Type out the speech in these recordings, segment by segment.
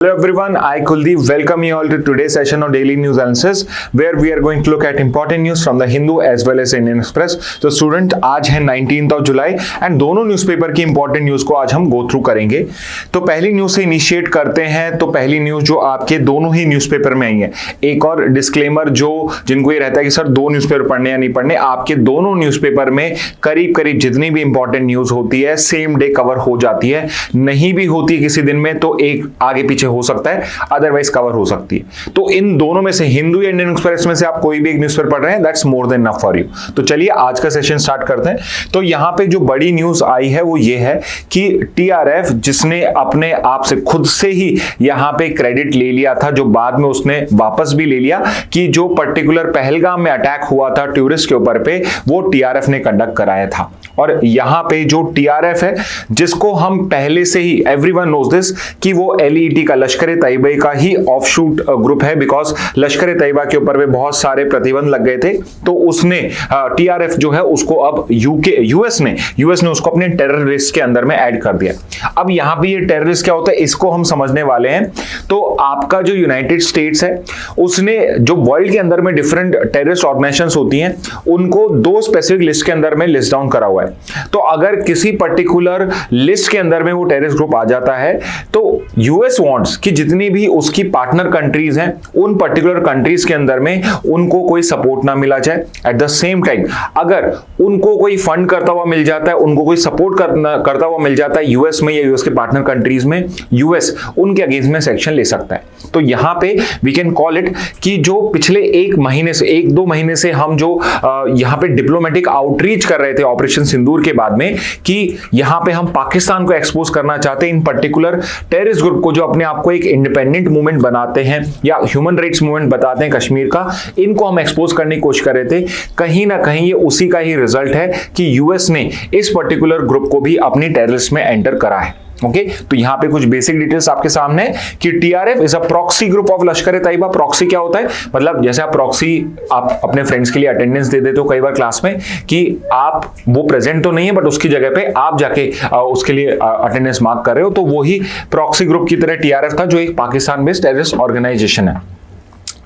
Hello everyone, I Kuldeep welcome you all to today's session of Daily News Analysis where we are going to look at important news from the Hindu as well as Indian Express. तो student आज है 19th of July and दोनों newspaper की important news को आज हम go through करेंगे। तो पहली न्यूज़ से इनिशिएट करते हैं। तो पहली न्यूज़ जो आपके दोनों ही न्यूज़पेपर में आई है, एक और डिस्क्लेमर जो जिनको ये रहता है कि सर दो न्यूज़पेपर पढ़ने या नहीं पढ़ने, आपके दोनों न्यूज़पेपर में करीब करीब जितनी भी इंपॉर्टेंट न्यूज़ होती है सेम डे कवर हो जाती है। नहीं भी होती किसी दिन में तो एक आगे पीछे हो सकता है, अदरवाइज कवर हो सकती है। तो इन दोनों में से हिंदू या इंडियन एक्सप्रेस में से आप कोई भी एक न्यूज़पेपर पढ़ रहे हैं, that's more than enough for you. तो चलिए आज का सेशन स्टार्ट करते हैं। तो यहां पे जो बड़ी न्यूज आई है वो ये है कि टीआरएफ जिसने अपने आप से खुद से ही यहां पे क्रेडिट ले लिया था, जो बाद में उसने वापस भी ले लिया, कि जो पर्टिकुलर पहलगाम में अटैक हुआ था टूरिस्ट के ऊपर पे वो टीआरएफ ने कंडक्ट कराया था। और यहां पे जो टीआरएफ है जिसको हम पहले से ही एवरीवन नोज दिस कि वो एलईटी का लश्कर तैयबा का ही ऑफशूट ग्रुप है, बिकॉज लश्कर तैयबा के ऊपर में बहुत सारे प्रतिबंध लग गए थे। तो उसने टीआरएफ जो है उसको अब यूएस ने उसको अपने टेरर लिस्ट के अंदर में ऐड कर दिया। अब यहां पे ये टेररिस्ट क्या होता है इसको हम समझने वाले हैं। तो आपका जो यूनाइटेड स्टेट्स है उसने जो वर्ल्ड के अंदर में डिफरेंट टेररिस्ट ऑर्गेनाइजेशंस होती हैं उनको दो स्पेसिफिक लिस्ट के अंदर में लिस्ट डाउन करा हुआ है। तो अगर किसी पर्टिकुलर लिस्ट के अंदर में वो टेररिस्ट ग्रुप आ जाता है तो यूएस वांट्स कि जितनी भी उसकी पार्टनर कंट्रीज हैं उन पर्टिकुलर कंट्रीज के अंदर में उनको कोई सपोर्ट ना मिला जाए। एट द सेम टाइम अगर उनको कोई फंड करता हुआ मिल जाता है, उनको कोई सपोर्ट करता हुआ मिल जाता है यूएस में या यूएस के पार्टनर कंट्रीज में, यूएस उनके अगेंस्ट में सेक्शन ले सकता है। तो यहां पे वी कैन कॉल इट कि जो पिछले एक दो महीने से हम जो यहां पे डिप्लोमेटिक आउटरीच कर रहे थे ऑपरेशन सिंदूर के बाद में, कि यहां पे हम पाकिस्तान को एक्सपोज करना चाहते हैं इन पर्टिकुलर टेररिस्ट ग्रुप को जो अपने आप को एक इंडिपेंडेंट मूवमेंट बनाते हैं या ह्यूमन राइट्स मूवमेंट बताते हैं कश्मीर का, इनको हम एक्सपोज करने की कोशिश कर रहे थे। कहीं ना कहीं ये उसी का ही रिजल्ट है कि यूएस ने इस पर्टिकुलर ग्रुप को भी अपनी टेररिस्ट में एंटर करा है। ओके, तो यहां पे कुछ बेसिक डिटेल्स आपके सामने है कि TRF is a proxy group of Lashkar Taiba. Proxy क्या होता है, मतलब जैसे आप प्रॉक्सी आप अपने फ्रेंड्स के लिए अटेंडेंस दे देते हो कई बार क्लास में कि आप वो प्रेजेंट तो नहीं है बट उसकी जगह पे आप जाके उसके लिए अटेंडेंस मार्क कर रहे हो, तो वही प्रॉक्सी ग्रुप की तरह टीआरएफ था जो एक पाकिस्तान बेस्ड टेररिस्ट ऑर्गेनाइजेशन है।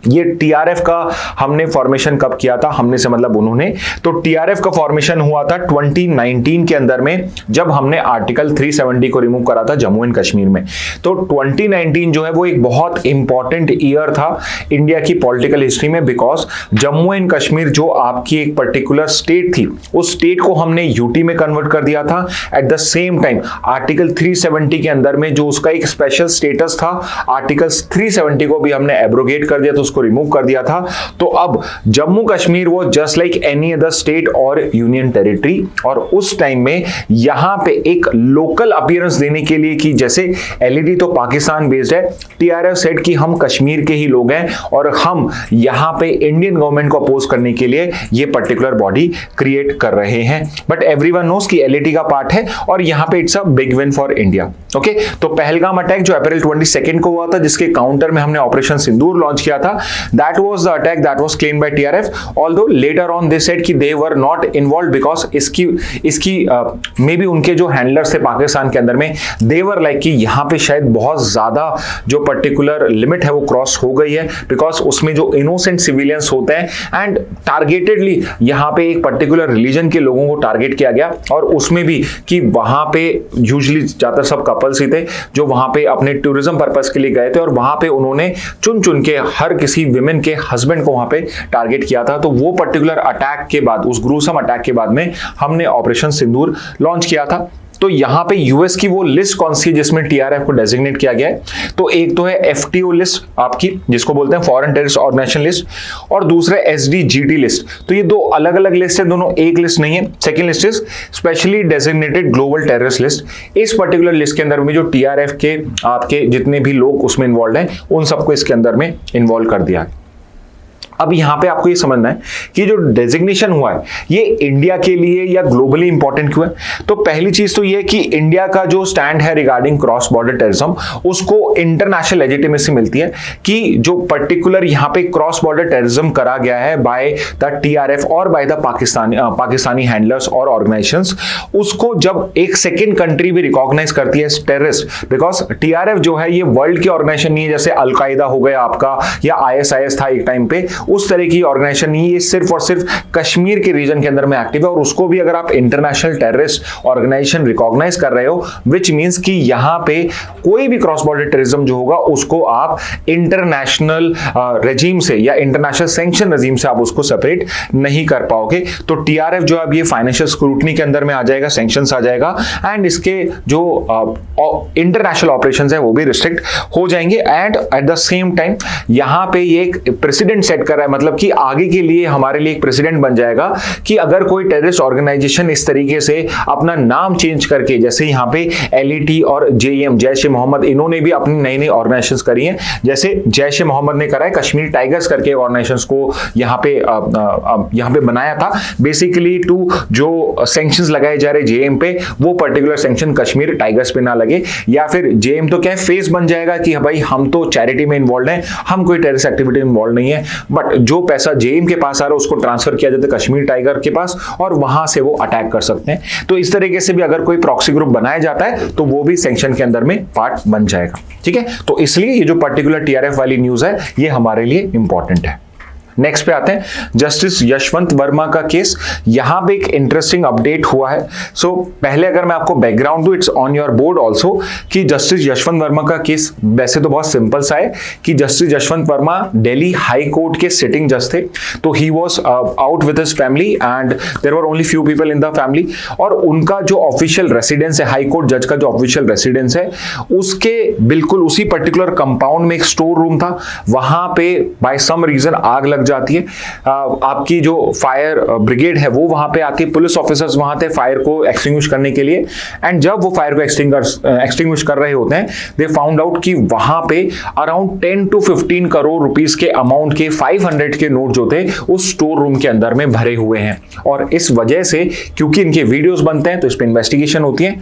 ये टीआरएफ का हमने फॉर्मेशन कब किया था, हमने से मतलब उन्होंने, तो टीआरएफ का फॉर्मेशन हुआ था 2019 के अंदर में जब हमने आर्टिकल 370 को रिमूव करा था जम्मू एंड कश्मीर में। तो 2019 जो है वो एक बहुत इंपॉर्टेंट ईयर था इंडिया की पॉलिटिकल हिस्ट्री में, बिकॉज जम्मू एंड कश्मीर जो आपकी एक पर्टिकुलर स्टेट थी उस स्टेट को हमने यूटी में कन्वर्ट कर दिया था। At the same time article 370 के अंदर में जो उसका एक स्पेशल स्टेटस था, आर्टिकल 370 को भी हमने एब्रोगेट कर दिया, तो को रिमूव कर दिया था। तो अब जम्मू कश्मीर वो just like any other state और यूनियन टेरिटरी, और उस टाइम में यहां पे एक लोकल अपीयरेंस देने के लिए कि जैसे एलईडी तो पाकिस्तान बेस्ड है, टीआरएफ सेड कि हम कश्मीर के ही लोग हैं और हम यहां पे इंडियन गवर्नमेंट को अपोज करने के लिए ये पर्टिकुलर बॉडी क्रिएट कर रहे हैं। बट एवरीवन नोस कि एलईडी का पार्ट है और यहां पे it's a big win for India. Okay, तो पहलगाम अटैक जो अप्रैल 22 को हुआ था जिसके काउंटर में हमने ऑपरेशन सिंदूर लॉन्च किया था, that was the attack that was claimed by TRF, although later on they said कि they were not involved because इसकी मे बी उनके जो हैंडलर्स थे पाकिस्तान के अंदर में they were like कि यहाँ पे शायद बहुत ज्यादा जो पर्टिकुलर लिमिट है वो क्रॉस हो गई है, बिकॉज उसमें जो इनोसेंट सिविलियंस होते हैं एंड टारगेटेडली यहाँ पे एक पर्टिकुलर रिलीजन के लोगों को टारगेट किया गया, और उसमें भी कि वहां पे यूजुअली ज्यादातर सब कपल्स ही थे जो वहां पे अपने टूरिज्म पर्पस के लिए गए थे, और वहां पे उन्होंने चुन चुन के हर किसी विमेन के हस्बैंड को वहां पे टारगेट किया था। तो वो पर्टिकुलर अटैक के बाद, उस ग्रूसम अटैक के बाद में हमने ऑपरेशन सिंदूर लॉन्च किया था। तो यहां पे यूएस की वो लिस्ट कौन सी है जिसमें टीआरएफ को डेजिग्नेट किया गया है, तो एक तो है एफटीओ लिस्ट आपकी जिसको बोलते हैं फॉरेन टेररिस्ट ऑर्गेनाइजेशन लिस्ट, और दूसरा एसडीजीटी लिस्ट। तो ये दो अलग अलग लिस्ट है, दोनों एक लिस्ट नहीं है। Second list is specially designated global terrorist list. इस पर्टिकुलर लिस्ट के अंदर में जो टीआरएफ के आपके जितने भी लोग उसमें इन्वॉल्व हैं उन सबको इसके अंदर में इन्वॉल्व कर दिया है। अब यहां पे आपको ये समझना है कि जो डेजिग्नेशन हुआ है ये इंडिया के लिए या ग्लोबली इंपॉर्टेंट क्यों है। तो पहली चीज तो ये कि इंडिया का जो स्टैंड है रिगार्डिंग क्रॉस बॉर्डर टेररिज्म, उसको इंटरनेशनल लेजिटिमेसी मिलती है कि जो पर्टिकुलर यहां पे क्रॉस बॉर्डर टेररिज्म करा गया है बाय द टीआरएफ और बाय द पाकिस्तानी हैंडलर्स और ऑर्गेनाइजेशंस, उसको जब एक सेकेंड कंट्री भी रिकॉग्नाइज करती है टेररिस्ट, बिकॉज टीआरएफ जो है ये वर्ल्ड की ऑर्गेनाइजेशन नहीं है जैसे अलकायदा हो गया आपका या आईएसआईएस था एक टाइम पे, उस तरह की ऑर्गेनाइजेशन नहीं, ये सिर्फ और सिर्फ कश्मीर के रीजन के अंदर में एक्टिव है और उसको भी अगर आप इंटरनेशनल टेररिस्ट ऑर्गेनाइजेशन रिकॉग्नाइज कर रहे हो, विच मींस कि यहां पे कोई भी क्रॉस बॉर्डर टेररिज्म जो होगा उसको आप इंटरनेशनल रेजिम से या इंटरनेशनल सैंक्शन रेजिम से आप उसको सेपरेट नहीं कर पाओगे। तो टीआरएफ जो अब ये फाइनेंशियल स्क्रूटनी के अंदर में आ जाएगा, सैंक्शंस आ जाएगा एंड इसके जो इंटरनेशनल ऑपरेशंस है वो भी रिस्ट्रिक्ट हो जाएंगे। And at the same time यहां पे ये एक प्रेसिडेंट सेट कर रहा है, मतलब कि आगे के लिए हमारे लिए एक प्रेसिडेंट बन जाएगा कि अगर कोई टेररिस्ट ऑर्गेनाइजेशन इस तरीके से अपना नाम चेंज करके, जैसे यहाँ पे एलईटी और जेएम जैश ए मोहम्मद, इन्होंने भी अपनी नई नई ऑर्गेनाइजेशंस करी हैं, जैसे जैश ए मोहम्मद ने करा है कश्मीर टाइगर्स करके ऑर्गेनाइजेशंस को यहाँ पे बनाया था बेसिकली टू जो सैंक्शंस लगाए जा रहे जेएम पे वो पर्टिकुलर सैंक्शन कश्मीर टाइगर्स पे ना लगे, या फिर जेएम तो क्या फेस बन जाएगा कि भाई हम तो चैरिटी में इन्वॉल्व हैं, हम कोई टेररिस्ट एक्टिविटी में इन्वॉल्व नहीं है, बट जो पैसा जेएम के पास आ रहा है उसको ट्रांसफर किया जाता है कश्मीर टाइगर के पास और वहां से वो अटैक कर सकते हैं। तो इस तरीके से भी अगर कोई प्रॉक्सी ग्रुप बनाया जाता है तो वो भी सैंक्शन के अंदर में पार्ट बन जाएगा। ठीक है, तो इसलिए ये जो पर्टिकुलर टीआरएफ वाली न्यूज है ये हमारे लिए इंपॉर्टेंट है। नेक्स्ट पे आते हैं जस्टिस यशवंत वर्मा का केस। यहां पे एक इंटरेस्टिंग अपडेट हुआ है। सो पहले अगर मैं आपको बैकग्राउंड दूं, it's on your board also, कि जस्टिस यशवंत वर्मा का केस वैसे तो बहुत सिंपल सा है कि justice Yashwant Varma Delhi high court के सिटिंग जज थे। तो he was out with his family and there were only few people in the family, और उनका जो ऑफिशियल रेसिडेंस है, हाई कोर्ट जज का जो ऑफिशियल रेसिडेंस है, उसके बिल्कुल उसी पर्टिकुलर कंपाउंड में एक स्टोर रूम था। वहां पे बाय सम रीजन आग लग जाती है। आपकी जो फायर ब्रिगेड है वो वहां पे आती है, पुलिस ऑफिसर्स वहां थे फायर को एक्सटिंग्विश करने के लिए, एंड जब वो फायर को एक्सटिंग्विश कर रहे होते हैं, दे फाउंड आउट कि वहां पे अराउंड 10 to 15 करोड़ रुपीस के अमाउंट के 500 के नोट जो थे उस स्टोर रूम के अंदर में भरे हुए हैं। और इस वजह से, क्योंकि इनके वीडियोस बनते हैं तो इस पे इन्वेस्टिगेशन होती है,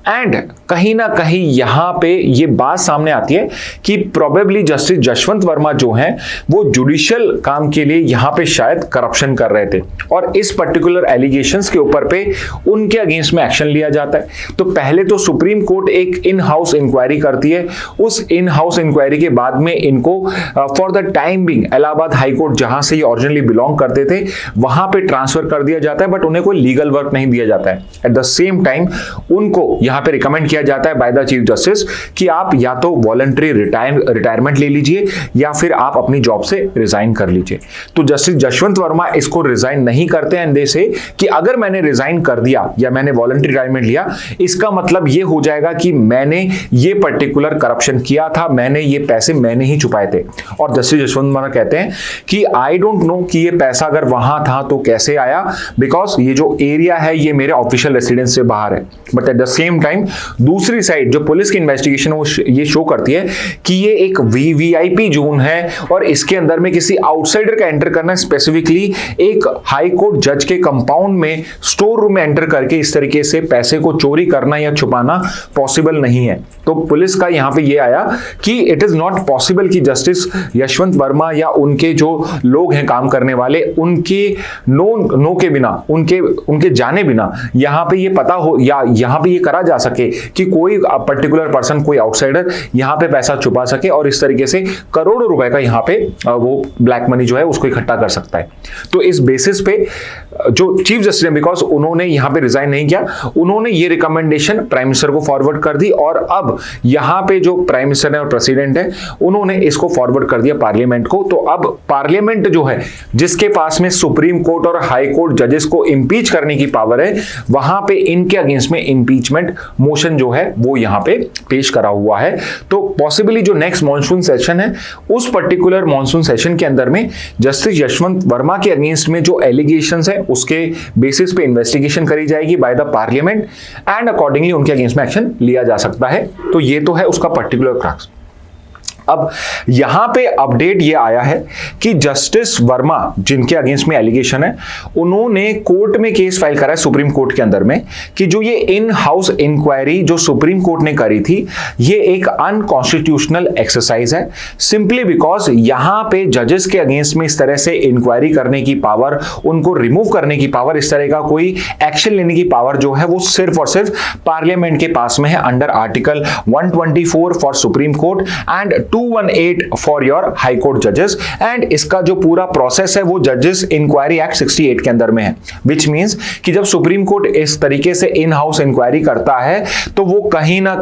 एंड कहीं ना कहीं यहां पे ये बात सामने आती है कि प्रोबेबली जस्टिस यशवंत वर्मा जो हैं वो जुडिशियल काम के लिए यहां पे शायद करप्शन कर रहे थे, और इस पर्टिकुलर एलिगेशंस के ऊपर पे उनके अगेंस्ट में एक्शन लिया जाता है। तो पहले तो सुप्रीम कोर्ट एक इन हाउस इंक्वायरी करती है, उस इन हाउस इंक्वायरी के बाद में इनको for the time being Allahabad high court, जहां से ये ओरिजिनली बिलोंग करते थे, वहां पे ट्रांसफर कर दिया जाता है, बट उन्हें कोई लीगल वर्क नहीं दिया जाता है। एट द सेम टाइम उनको यहां पे रिकमेंड किया जाता है बाय द चीफ जस्टिस कि आप या तो वॉलंटरी रिटायरमेंट ले लीजिए या फिर आप अपनी जॉब से रिजाइन कर लीजिए। तो जस्टिस यशवंत वर्मा इसको रिजाइन नहीं करते हैं, एंड से कि अगर मैंने रिजाइन कर दिया या मैंने वॉलंटरी रिटायरमेंट लिया, इसका मतलब ये हो जाएगा कि मैंने ये पर्टिकुलर करप्शन किया था, मैंने ये पैसे मैंने ही छुपाए थे। और जस्टिस यशवंत वर्मा कहते हैं कि आई डोंट नो कि ये पैसा अगर वहां था तो कैसे आया, बिकॉज ये जो एरिया है ये मेरे ऑफिशियल रेसिडेंस से बाहर है। But at the same time दूसरी साइड जो पुलिस की इन्वेस्टिगेशन वो ये शो करती है कि ये एक वीवीआईपी जोन है और इसके अंदर में किसी आउटसाइडर का एंटर करना, स्पेसिफिकली एक हाई कोर्ट जज के कंपाउंड में स्टोर रूम में एंटर करके इस तरीके से पैसे को चोरी करना या छुपाना पॉसिबल नहीं है। तो पुलिस का यहां पे ये आया कि इट इज नॉट पॉसिबल कि जस्टिस यशवंत वर्मा या उनके जो लोग हैं काम करने वाले, उनके नो के बिना, उनके जाने बिना यहां पे ये पता हो या यहां पे ये करा जा सके कि कोई पर्टिकुलर पर्सन, कोई आउटसाइडर यहां पे पैसा छुपा सके और इस तरीके से करोड़ों रुपए का यहां पे वो ब्लैक मनी जो है उसको इकट्ठा कर सकता है। तो इस बेसिस पे जो चीफ जस्टिस ने, बिकॉज उन्होंने यहां पे रिजाइन नहीं किया, उन्होंने ये रिकमेंडेशन प्राइम मिनिस्टर को फॉरवर्ड कर दी, और अब यहां पे जो प्राइम मिनिस्टर है और प्रेसिडेंट है उन्होंने इसको फॉरवर्ड कर दिया पार्लियामेंट को। तो अब पार्लियामेंट जो है, जिसके पास में सुप्रीम कोर्ट और हाई कोर्ट जजेस को इंपीच करने की पावर है, वहां पे इनके अगेंस्ट में इंपीचमेंट मोशन जो है वो यहां पे पेश करा हुआ है। तो पॉसिबली जो नेक्स्ट मॉनसून सेशन है, उस पर्टिकुलर मॉनसून सेशन के अंदर में जस्टिस यशवंत वर्मा के अगेंस्ट में जो एलिगेशंस है उसके बेसिस पे इन्वेस्टिगेशन करी जाएगी by the parliament, and accordingly उनके अगेंस्ट में एक्शन लिया जा सकता है। तो ये तो है उसका पर्टिकुलर क्रक्स। अब यहां पे अपडेट ये आया है कि जस्टिस वर्मा, जिनके अगेंस्ट में एलिगेशन है, उन्होंने कोर्ट में केस फाइल करा है सुप्रीम कोर्ट के अंदर में कि जो ये इन हाउस इंक्वायरी जो सुप्रीम कोर्ट ने करी थी, ये एक अनकॉन्स्टिट्यूशनल एक्सरसाइज है, सिंपली बिकॉज यहां पे जजेस के अगेंस्ट में इस तरह से इंक्वायरी करने की पावर, उनको रिमूव करने की पावर, इस तरह का कोई एक्शन लेने की पावर जो है वो सिर्फ और सिर्फ पार्लियामेंट के पास में है under article 124 for supreme court and 218 for your high court जजेस। एंड इसका जो पूरा प्रोसेस है वो जजेस इंक्वायरी एक्ट 68 के अंदर में है, विच मींस कि जब सुप्रीम कोर्ट इस तरीके से इन हाउस इंक्वायरी करता है तो वो कहीं ना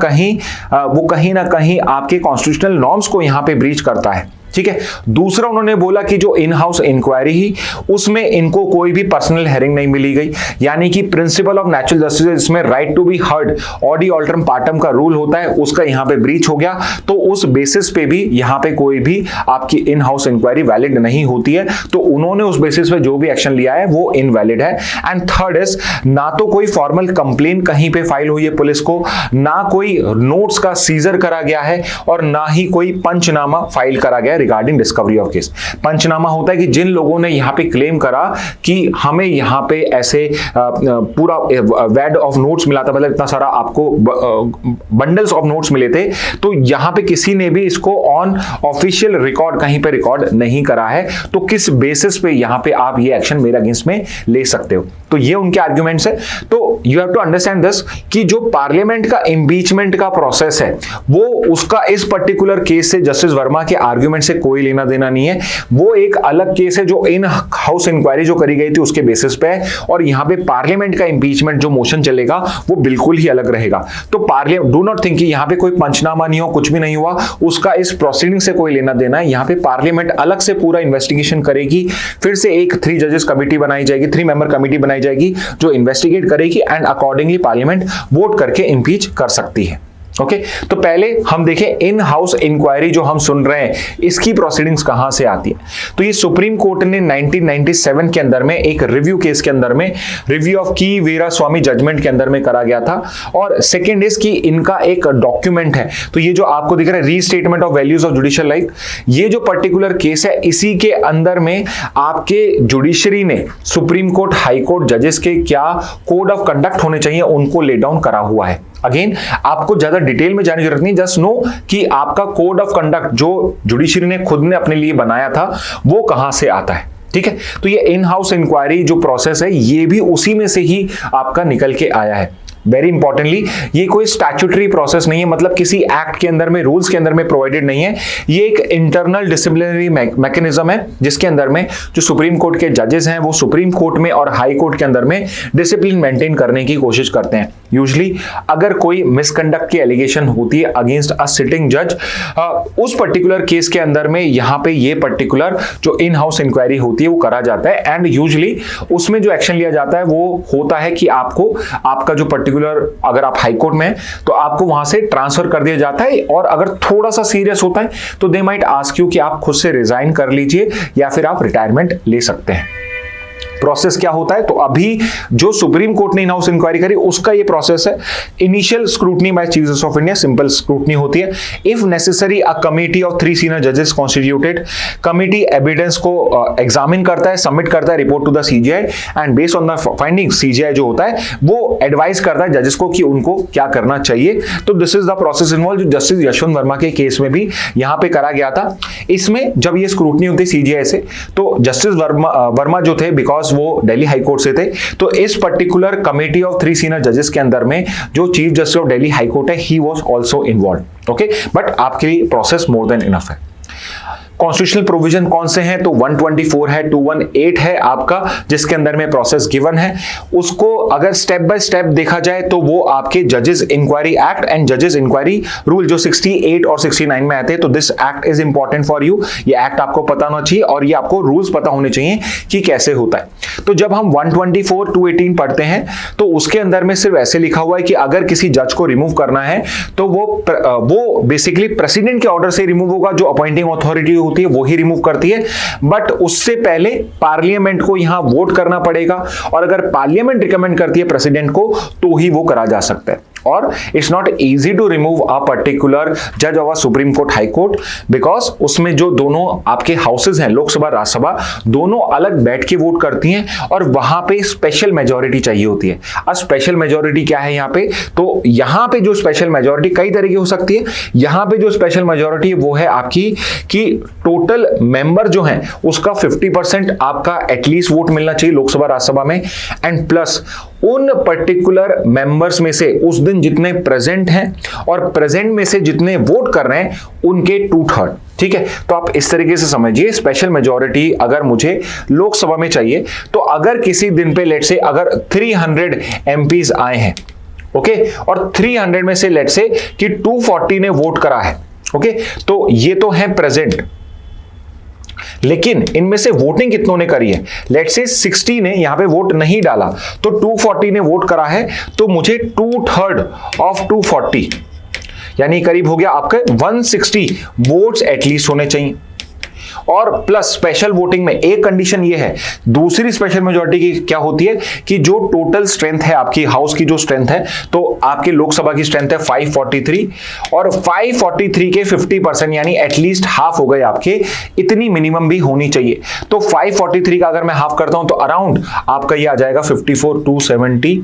कहीं आपके कॉन्स्टिट्यूशनल नॉर्म्स को यहां पे ब्रीच करता है। ठीक है। दूसरा उन्होंने बोला कि जो इन हाउस इंक्वायरी ही, उसमें इनको कोई भी पर्सनल हेयरिंग नहीं मिली गई, यानी कि प्रिंसिपल ऑफ नेचुरल जस्टिस, इसमें right to be heard audi alteram partem का रूल होता है, उसका यहां पे ब्रीच हो गया। तो उस बेसिस पे भी यहां पे कोई भी आपकी इन हाउस इंक्वायरी वैलिड नहीं होती है, तो उन्होंने उस बेसिस पे जो भी एक्शन लिया है वो इनवैलिड है। एंड थर्ड इज, ना तो कोई फॉर्मल कंप्लेन कहीं पे फाइल हुई है पुलिस को, ना कोई नोट्स का सीजर करा गया है, और ना ही कोई पंचनामा फाइल करा गया रिगार्डिंग डिस्कवरी ऑफ केस। पंचनामा होता है कि जिन लोगों ने यहां पे क्लेम करा कि हमें यहां पे ऐसे पूरा वैड ऑफ नोट्स मिला था, मतलब इतना सारा आपको बंडल्स ऑफ नोट्स मिले थे, तो यहां पे किसी ने भी इसको ऑन ऑफिशियल रिकॉर्ड कहीं पे रिकॉर्ड नहीं करा है, तो किस बेसिस पे यहां पे आप ये एक्शन मेरे अगेंस्ट में ले सकते हो। तो ये उनके आर्ग्यूमेंट्स है। तो you have to understand this कि जो पार्लियामेंट का इंपीचमेंट का प्रोसेस है वो उसका इस पर्टिकुलर केस से जस्टिस वर्मा के आर्ग्यूमेंट से कोई लेना देना नहीं है। वो एक अलग केस है जो इन हाउस इंक्वायरी जो करी गई थी उसके बेसिस पे है, और यहां पे पार्लियामेंट का इंपीचमेंट जो मोशन चलेगा वो बिल्कुल ही अलग रहेगा। तो पार्लियामेंट, डू नॉट थिंक कि यहां पे कोई पंचनामा नहीं हो, कुछ भी नहीं हुआ, उसका इस प्रोसीडिंग से कोई लेना देना है। यहां पे पार्लियामेंट अलग से पूरा इन्वेस्टिगेशन करेगी, फिर से एक 3 जजेस कमिटी बनाई जाएगी, 3 मेंबर कमिटी बनाई जाएगी जो इन्वेस्टिगेट करेगी, एंड अकॉर्डिंगली पार्लियामेंट वोट करके इंपीच कर सकती है। ओके, तो पहले हम देखें इन हाउस इंक्वायरी जो हम सुन रहे हैं इसकी प्रोसीडिंग्स कहां से आती है। तो ये सुप्रीम कोर्ट ने 1997 के अंदर में एक रिव्यू केस के अंदर में, रिव्यू ऑफ की वीरा स्वामी जजमेंट के अंदर में करा गया था। और सेकंड इज कि इनका एक डॉक्यूमेंट है, तो ये जो आपको दिख रहा है restatement of values of judicial life, ये जो पर्टिकुलर केस है इसी के अंदर में आपके जुडिशरी ने सुप्रीम कोर्ट, हाई कोर्ट जजेस के क्या कोड ऑफ कंडक्ट होने चाहिए उनको ले डाउन करा हुआ है। अगेन आपको ज्यादा डिटेल में जाने की जरूरत नहीं, जस्ट नो कि आपका कोड ऑफ कंडक्ट जो जुडिशरी ने खुद ने अपने लिए बनाया था वो कहां से आता है। ठीक है, तो ये इन हाउस इंक्वायरी जो प्रोसेस है ये भी उसी में से ही आपका निकल के आया है। वेरी इंपॉर्टेंटली, ये कोई स्टैट्यूटरी प्रोसेस नहीं है, मतलब किसी एक्ट के अंदर में, रूल्स के अंदर में प्रोवाइडेड नहीं है। ये एक इंटरनल डिसिप्लिनरी मैकेनिज्म है जिसके अंदर में जो सुप्रीम कोर्ट के जजेस हैं वो सुप्रीम कोर्ट में और हाई कोर्ट के अंदर में डिसिप्लिन मेंटेन करने की कोशिश करते हैं। यूजुअली अगर कोई मिसकंडक्ट की एलिगेशन होती है अगेंस्ट अ सिटिंग जज, उस पर्टिकुलर केस के अंदर में यहाँ पे ये पर्टिकुलर जो इन हाउस इंक्वायरी होती है वो करा जाता है, एंड यूजुअली उसमें जो एक्शन लिया जाता है वो होता है कि आपको आपका जो पर्टिकुलर, अगर आप हाई कोर्ट में तो आपको वहां से ट्रांसफर कर दिया जाता है, और अगर थोड़ा सा सीरियस होता है तो दे माइट आस्क यू कि आप खुद से रिजाइन कर लीजिए या फिर आप रिटायरमेंट ले सकते हैं। प्रोसेस क्या होता है, तो अभी जो सुप्रीम कोर्ट ने इन हाउस इंक्वायरी करी उसका ये प्रोसेस है। Initial scrutiny by chief justice of India, simple scrutiny होती है। If necessary a committee of 3 senior जजेस कॉन्स्टिट्यूटेड, कमिटी एविडेंस को एग्जामिन करता है, सबमिट करता है report to the CJI, and based on the findings CJI जो होता है वो एडवाइस करता है जजेस को कि उनको क्या करना चाहिए। तो this is the process involve जो जस्टिस यशवंत वर्मा के केस में भी यहां पे करा गया था। इसमें जब ये स्क्रूटनी होती है सीजीआई से, तो जस्टिस वर्मा जो थे, बिकॉज वो दिल्ली हाई कोर्ट से थे, तो इस पर्टिकुलर कमेटी ऑफ 3 सीनियर जजेस के अंदर में जो chief justice of Delhi high court है, he was also involve. Okay, but आपके लिए प्रोसेस मोर देन इनफ है। कॉन्स्टिट्यूशनल प्रोविजन कौन से हैं, तो 124 है, 218 है आपका, जिसके अंदर में प्रोसेस गिवन है। उसको अगर स्टेप बाय स्टेप देखा जाए तो वो आपके जजेस इंक्वायरी एक्ट एंड जजेस इंक्वायरी रूल जो 68 और 69 में आते हैं, तो this act is important for you. ये एक्ट आपको पता होना चाहिए और ये आपको रूल्स पता होने चाहिए कि कैसे होता है। तो जब हम 124, 218 पढ़ते हैं तो उसके अंदर में सिर्फ ऐसे लिखा हुआ है कि अगर किसी जज को रिमूव करना है तो वो बेसिकली प्रेसिडेंट के ऑर्डर से रिमूव होगा, जो अपॉइंटिंग अथॉरिटी होती है वो ही रिमूव करती है, बट उससे पहले पार्लियामेंट को यहां वोट करना पड़ेगा, और अगर पार्लियामेंट रिकमेंड करती है प्रेसिडेंट को तो ही वो करा जा सकता है। और it's not easy to remove a particular जज of supreme court, high court, because उसमें जो दोनों आपके हाउसेज हैं, लोकसभा राज्यसभा, दोनों अलग बैठ के वोट करती हैं और वहां पे स्पेशल मेजोरिटी चाहिए होती है। अब स्पेशल मेजोरिटी क्या है यहाँ पे? तो यहाँ पे जो स्पेशल मेजोरिटी कई तरह की हो सकती है। यहाँ पे जो स्पेशल मेजोरिटी है वो है आपकी कि टोटल मेंबर जो हैं उसका 50% आपका एटलीस्ट वोट मिलना चाहिए लोकसभा राज्यसभा में, एंड प्लस उन पर्टिकुलर मेंबर्स में से उस दिन जितने प्रेजेंट हैं और प्रेजेंट में से जितने वोट कर रहे हैं उनके 2/3। ठीक है, तो आप इस तरीके से समझिए स्पेशल मेजॉरिटी अगर मुझे लोकसभा में चाहिए तो अगर किसी दिन पे लेट से अगर 300 एमपीज आए हैं, ओके, और 300 में से लेट से कि 240 ने वोट करा है, ओके, तो ये तो है प्रेजेंट, लेकिन इनमें से वोटिंग कितनों ने करी है? लेट्स से 60 ने यहां पे वोट नहीं डाला तो 240 ने वोट करा है, तो मुझे 2/3 ऑफ 240 यानी करीब हो गया आपके 160 वोट्स एटलीस्ट होने चाहिए। और प्लस स्पेशल वोटिंग में एक कंडीशन ये है, दूसरी स्पेशल मेजॉरिटी की क्या होती है कि जो टोटल स्ट्रेंथ है आपकी हाउस की, जो स्ट्रेंथ है, तो आपके लोकसभा की स्ट्रेंथ है 543 और 543 के 50% यानी एटलीस्ट हाफ हो गए आपके, इतनी मिनिमम भी होनी चाहिए। तो 543 का अगर मैं हाफ करता हूं तो अराउंड आपका ये आ जाएगा 54,271।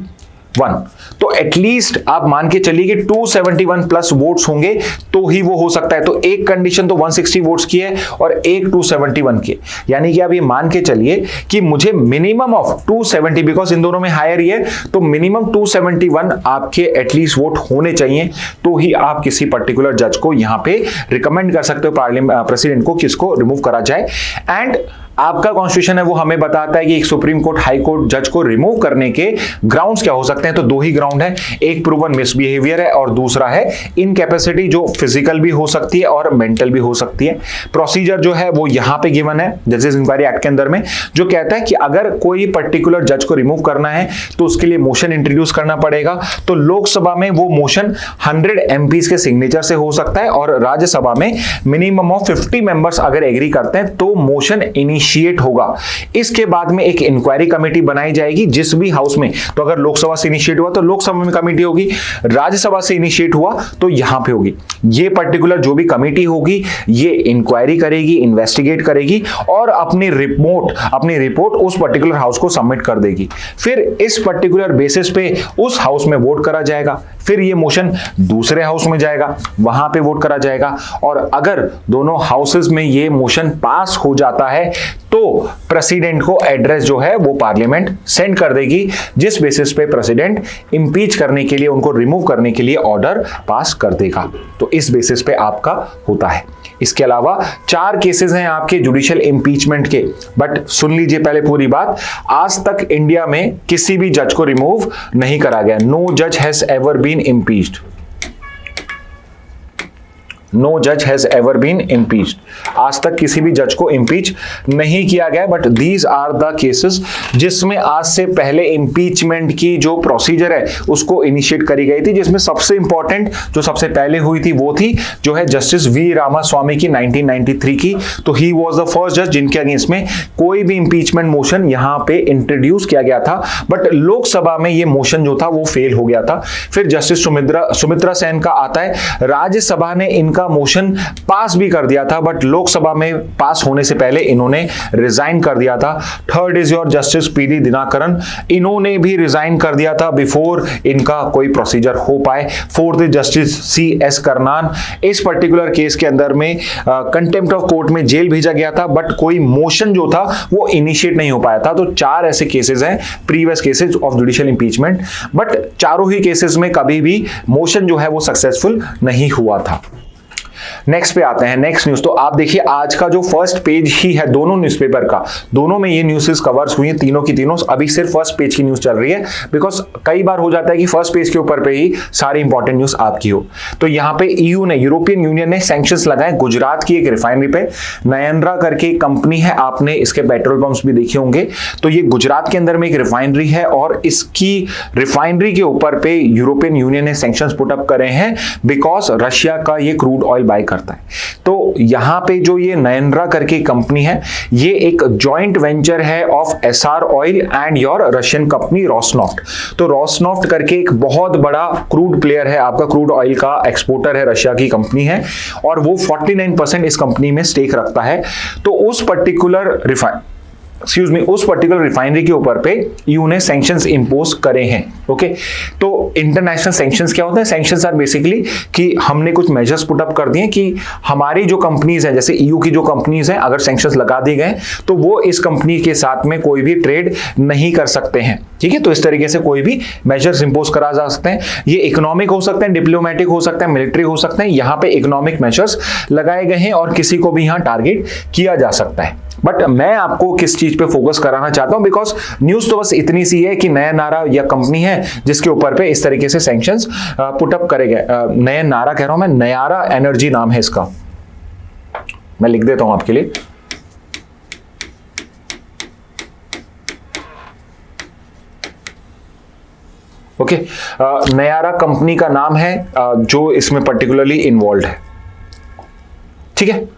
तो एटलीस्ट आप मान के चलिए कि 271 प्लस वोट्स होंगे तो ही वो हो सकता है। तो एक कंडीशन तो 160 वोट्स की है और एक 271 की, यानी कि आप ये मान के चलिए कि मुझे मिनिमम ऑफ 270, बिकॉज इन दोनों में हायर ही है, तो मिनिमम 271 आपके एटलीस्ट वोट होने चाहिए, तो ही आप किसी पर्टिकुलर जज को यहां पे रिकमेंड कर सकते हो पार्लियामेंट प्रेसिडेंट को किसको रिमूव करा जाए। एंड आपका कॉन्स्टिट्यूशन है वो हमें बताता है कि एक सुप्रीम कोर्ट, हाई कोर्ट जज को रिमूव करने के ग्राउंड्स क्या हो सकते हैं। तो दो ही ग्राउंड है, एक प्रूवन मिसबिहेवियर है और दूसरा है इनकैपेसिटी, जो फिजिकल भी हो सकती है और मेंटल भी हो सकती है। प्रोसीजर जो है वो यहां पे गिवन है जजेस इंक्वायरी एक्ट के अंदर में, जो कहता है कि अगर कोई पर्टिकुलर जज को रिमूव करना है तो उसके लिए मोशन इंट्रोड्यूस करना पड़ेगा। तो लोकसभा में वो मोशन 100 एमपीज के सिग्नेचर से हो सकता है और राज्यसभा में मिनिमम ऑफ 50 मेंबर्स अगर एग्री करते हैं तो मोशन इनिशिएट होगा। इसके बाद में एक इंक्वायरी कमेटी बनाई जाएगी जिस भी हाउस में, तो अगर लोकसभा से इनिशिएट हुआ तो लोकसभा में कमेटी होगी, राज्यसभा से इनिशिएट हुआ तो यहां पे होगी। ये पर्टिकुलर जो भी कमेटी होगी ये इंक्वायरी करेगी, इन्वेस्टिगेट करेगी और अपनी रिपोर्ट उस पर्टिकुलर हाउस को सबमिट कर देगी। फिर इस पर्टिकुलर बेसिस पे उस हाउस में वोट करा जाएगा, फिर ये मोशन दूसरे हाउस में जाएगा, वहां पे वोट करा जाएगा और अगर दोनों हाउसेस में ये मोशन पास हो जाता है तो प्रेसिडेंट को एड्रेस जो है वो पार्लियामेंट सेंड कर देगी, जिस बेसिस पे प्रेसिडेंट इंपीच करने के लिए, उनको रिमूव करने के लिए ऑर्डर पास कर देगा। तो इस बेसिस पे आपका होता है। इसके अलावा 4 केसेस हैं आपके जुडिशियल इंपीचमेंट के, बट सुन लीजिए पहले पूरी बात। आज तक इंडिया में किसी भी जज को रिमूव नहीं करा गया। नो जज has ever been impeached. No जज हैज एवर बीन इम्पीच्ड। आज तक किसी भी जज को इम्पीच नहीं किया गया, but these are the cases जिसमें आज से पहले इम्पीचमेंट की जो प्रोसीजर है उसको इनिशिएट करी गई थी, जिसमें सबसे इंपॉर्टेंट जो सबसे पहले हुई थी वो थी जो है जस्टिस वी रामास्वामी की 1993 की। तो ही वॉज द फर्स्ट जज जिनके अगेंस्ट में कोई भी इम्पीचमेंट मोशन यहां पे इंट्रोड्यूस किया गया था, बट लोकसभा में ये मोशन जो था वो फेल हो गया था। फिर जस्टिस सुमित्रा सेन का आता है, राज्यसभा ने इनका मोशन पास भी कर दिया था, बट लोकसभा में पास होने से पहले इन्होंने रिजाइन कर दिया था। Third is your justice PD Dinakaran, इन्होंने भी रिजाइन कर दिया था बिफोर इनका कोई प्रोसीजर हो पाए। फोर्थ इज जस्टिस CS करनान, इस पर्टिकुलर केस के अंदर में कंटेम्प्ट ऑफ कोर्ट में जेल भेजा गया था, बट कोई मोशन जो था वो इनिशिएट नहीं हो पाया था। तो 4 ऐसे केसेस हैं previous cases of judicial impeachment, but चारों ही केसेस में कभी भी मोशन जो है वो सक्सेसफुल नहीं हुआ था। नेक्स्ट पे आते हैं, नेक्स्ट न्यूज। तो आप देखिए आज का जो फर्स्ट पेज ही है दोनों न्यूज़पेपर का, दोनों में ये न्यूज़ेस कवर्स हुई हैं, तीनों की तीनों। अभी सिर्फ फर्स्ट पेज की न्यूज चल रही है, बिकॉज कई बार हो जाता है कि फर्स्ट पेज के ऊपर पे ही सारी इंपॉर्टेंट न्यूज आपकी हो। तो यहाँ पे EU ने, यूरोपियन यूनियन ने सैंक्शंस लगाए गुजरात की एक रिफाइनरी पे। नयनरा करके कंपनी है, आपने इसके पेट्रोल पंप्स भी देखे होंगे। तो ये गुजरात के अंदर में एक रिफाइनरी है और इसकी रिफाइनरी के ऊपर पे यूरोपियन यूनियन ने सैंक्शंस पुट अप करे हैं बिकॉज रशिया का ये क्रूड ऑयल बाय करता है। तो यहाँ पे जो ये नयनरा करके कंपनी है, ये एक जॉइंट वेंचर है of Essar oil and your Russian company Rosneft. तो रोसनॉफ्ट करके एक बहुत बड़ा क्रूड प्लेयर है, आपका क्रूड ऑयल का एक्सपोर्टर है, रशिया की कंपनी है, और वो 49% इस कंपनी में स्टेक रखता है। तो उस पर्टिकुलर रिफाइनरी के ऊपर पे ईयू ने सैंक्शंस इंपोज करे हैं। ओके, तो इंटरनेशनल सैंक्शंस क्या होते हैं? सैंक्शंस आर बेसिकली कि हमने कुछ मेजर्स पुट अप कर दिए कि हमारी जो कंपनीज हैं, जैसे ईयू की जो कंपनीज हैं, अगर सैंक्शंस लगा दिए गए तो वो इस कंपनी के साथ में कोई भी ट्रेड नहीं कर सकते हैं। ठीक है, तो इस तरीके से कोई भी मेजर्स इंपोज करा जा सकते हैं। ये इकोनॉमिक हो सकते हैं, डिप्लोमेटिक हो सकते हैं, मिलिट्री हो सकते हैं। यहाँ पे इकोनॉमिक मेजर्स लगाए गए हैं और किसी को भी यहाँ टारगेट किया जा सकता है। बट मैं आपको किस चीज पे फोकस कराना चाहता हूं, बिकॉज न्यूज तो बस इतनी सी है कि नयनरा या कंपनी है जिसके ऊपर पे इस तरीके से सैंक्शंस पुट अप करे गए। नयनरा कह रहा हूं मैं, नयारा एनर्जी नाम है इसका, मैं लिख देता हूं आपके लिए। ओके, नयारा कंपनी का नाम है जो इसमें पर्टिकुलरली इन्वॉल्व है। ठीक है,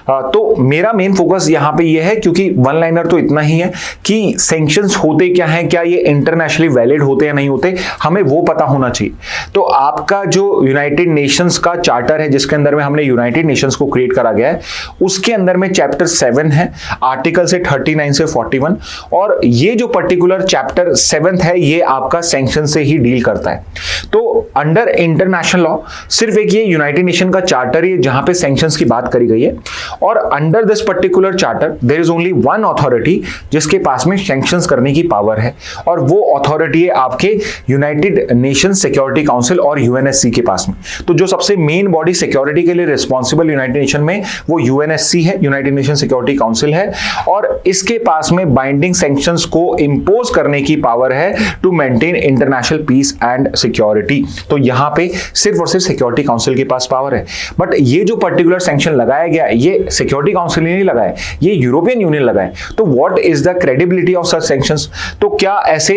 तो मेरा मेन फोकस यहां पे ये है, क्योंकि वन लाइनर तो इतना ही है कि सैंक्शंस होते क्या हैं, क्या ये इंटरनेशनली वैलिड होते या नहीं होते, हमें वो पता होना चाहिए। तो आपका जो यूनाइटेड नेशंस का चार्टर है, जिसके अंदर में हमने यूनाइटेड नेशंस को क्रिएट करा गया है, उसके अंदर में चैप्टर 7 है, आर्टिकल से 39 से 41, और ये जो पर्टिकुलर चैप्टर 7 है, ये आपका सैंक्शन से ही डील करता है। तो अंडर इंटरनेशनल लॉ सिर्फ एक ये यूनाइटेड नेशन का चार्टर है जहां पे सैंक्शंस की बात करी गई है, और under this particular charter there is only one authority जिसके पास में सैंक्शंस करने की पावर है, और वो अथॉरिटी है आपके यूनाइटेड नेशन सिक्योरिटी काउंसिल और यूएनएससी के पास में। तो जो सबसे मेन बॉडी सिक्योरिटी के लिए रिस्पॉन्सिबल यूनाइटेड नेशन में, वो यूएनएससी है, यूनाइटेड नेशन सिक्योरिटी काउंसिल है, और इसके पास में बाइंडिंग सैंक्शंस को इंपोज करने की पावर है to maintain international peace and security. तो यहां पे सिर्फ और सिर्फ सिक्योरिटी काउंसिल के पास पावर है। बट ये जो पर्टिकुलर सैंक्शन लगाया गया है, ये सिक्योरिटी काउंसिल ने नहीं लगाए, ये यूरोपियन यूनियन लगाए। तो what is the credibility of such sanctions? तो क्या ऐसे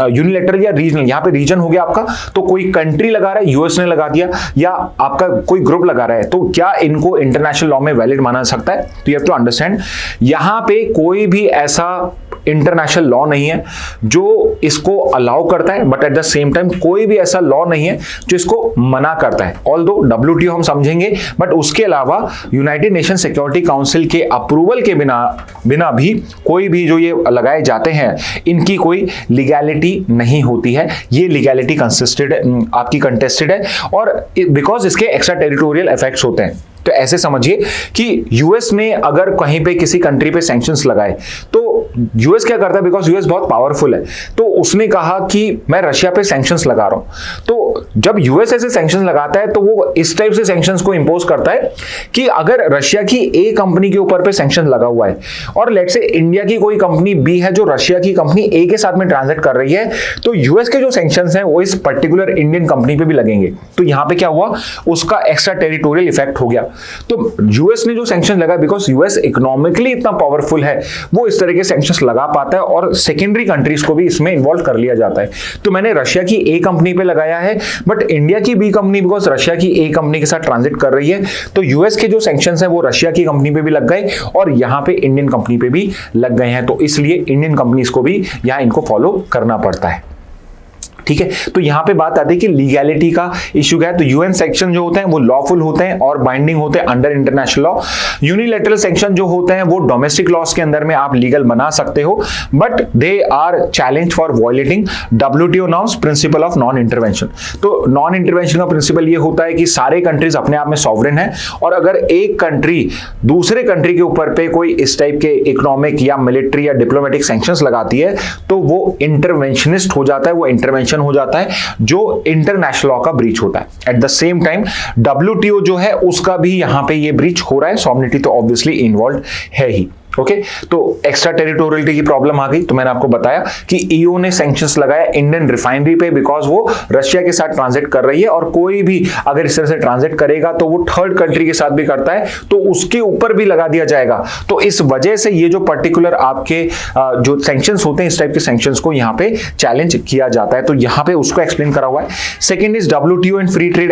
यूनिलैटरल या रीजनल, यहां पे रीजन हो गया आपका, तो कोई कंट्री लगा रहा है, यूएस ने लगा दिया, या आपका कोई ग्रुप लगा रहा है, तो क्या इनको इंटरनेशनल लॉ में वैलिड माना जा सकता है? तो यू हैव टू अंडरस्टैंड, यहां पे कोई भी ऐसा इंटरनेशनल लॉ नहीं है जो इसको अलाउ करता है, but at the same time कोई भी ऐसा लॉ नहीं है जो इसको मना करता है। ऑल्दो डब्ल्यूटीओ हम समझेंगे, बट उसके अलावा यूनाइटेड नेशन सिक्योरिटी काउंसिल के अप्रूवल के बिना भी कोई भी जो ये लगाए जाते हैं, इनकी कोई लीगैलिटी नहीं होती है। ये लीगैलिटी आपकी कंटेस्टेड है, और बिकॉज इसके एक्स्ट्रा टेरिटोरियल इफेक्ट्स होते हैं। तो ऐसे समझिए कि यूएस ने अगर कहीं पे किसी कंट्री पे सैंक्शंस लगाए, तो यूएस क्या करता है, बिकॉज यूएस बहुत पावरफुल है, तो उसने कहा कि मैं रशिया पे सैंक्शंस लगा रहा हूं। तो जब यूएस ऐसे सैंक्शंस लगाता है, तो वो इस टाइप से सैंक्शंस को इंपोज करता है कि अगर रशिया की ए कंपनी के ऊपर पे सैंक्शन लगा हुआ है, और लेट्स से इंडिया की कोई कंपनी बी है जो रशिया की कंपनी ए के साथ में ट्रांजैक्ट कर रही है, तो यूएस के जो सैंक्शंस हैं वो इस पर्टिकुलर इंडियन कंपनी पे भी लगेंगे। तो यहां पे क्या हुआ, उसका एक्स्ट्रा टेरिटोरियल इफेक्ट हो गया। तो यूएस ने जो सैंक्शन लगा, बिकॉज यूएस इकोनॉमिकली इतना पावरफुल है, वो इस तरह के सैंक्शंस लगा पाता है, और सेकेंडरी कंट्रीज को भी इसमें इन्वॉल्व कर लिया जाता है। तो मैंने रशिया की ए कंपनी पे लगाया है, बट इंडिया की बी कंपनी, बिकॉज रशिया की ए कंपनी के साथ ट्रांजिट कर रही है, तो यूएस के जो सैंक्शंस हैं वो रशिया की कंपनी पे भी लग गए, और यहां पे इंडियन कंपनी पे भी लग गए हैं। तो इसलिए इंडियन कंपनीज को भी यहां इनको फॉलो करना पड़ता है। ठीक है, तो यहां पे बात आती है कि लीगैलिटी का इश्यू क्या है। तो यूएन सैंक्शन जो होते हैं वो लॉफुल होते हैं और बाइंडिंग होते हैं under international law. Unilateral sanction जो होते हैं वो डोमेस्टिक लॉस के अंदर में आप लीगल बना सकते हो, but they are challenge for violating WTO norms, principle of non intervention. तो नॉन इंटरवेंशन का प्रिंसिपल ये होता है कि सारे कंट्रीज अपने आप में सॉवरेन है, और अगर एक कंट्री दूसरे कंट्री के ऊपर पे कोई इस टाइप के इकोनॉमिक या मिलिट्री या डिप्लोमेटिक सैंक्शंस लगाती है, तो वो इंटरवेंशनिस्ट हो जाता है, वो इंटरवेंशन हो जाता है जो इंटरनेशनल लॉ का ब्रीच होता है। At the same time WTO जो है उसका भी यहां पे ये ब्रीच हो रहा है, सॉवरेनिटी तो ऑब्वियसली इन्वॉल्व है ही। ओके तो एक्स्ट्रा टेरिटोरियलिटी की प्रॉब्लम आ गई, तो मैंने आपको बताया कि ईयू ने सैंक्शंस लगाया इंडियन रिफाइनरी पे बिकॉज वो रशिया के साथ ट्रांजिट कर रही है, और कोई भी अगर इस तरह से ट्रांजिट करेगा तो वो थर्ड कंट्री के साथ भी करता है, तो उसके ऊपर भी लगा दिया जाएगा। तो इस वजह से ये जो पर्टिकुलर आपके जो सैंक्शंस होते हैं, इस टाइप के सैंक्शंस को यहाँ पे चैलेंज किया जाता है, तो यहाँ पे उसको एक्सप्लेन करा हुआ है। Second is WTO and free trade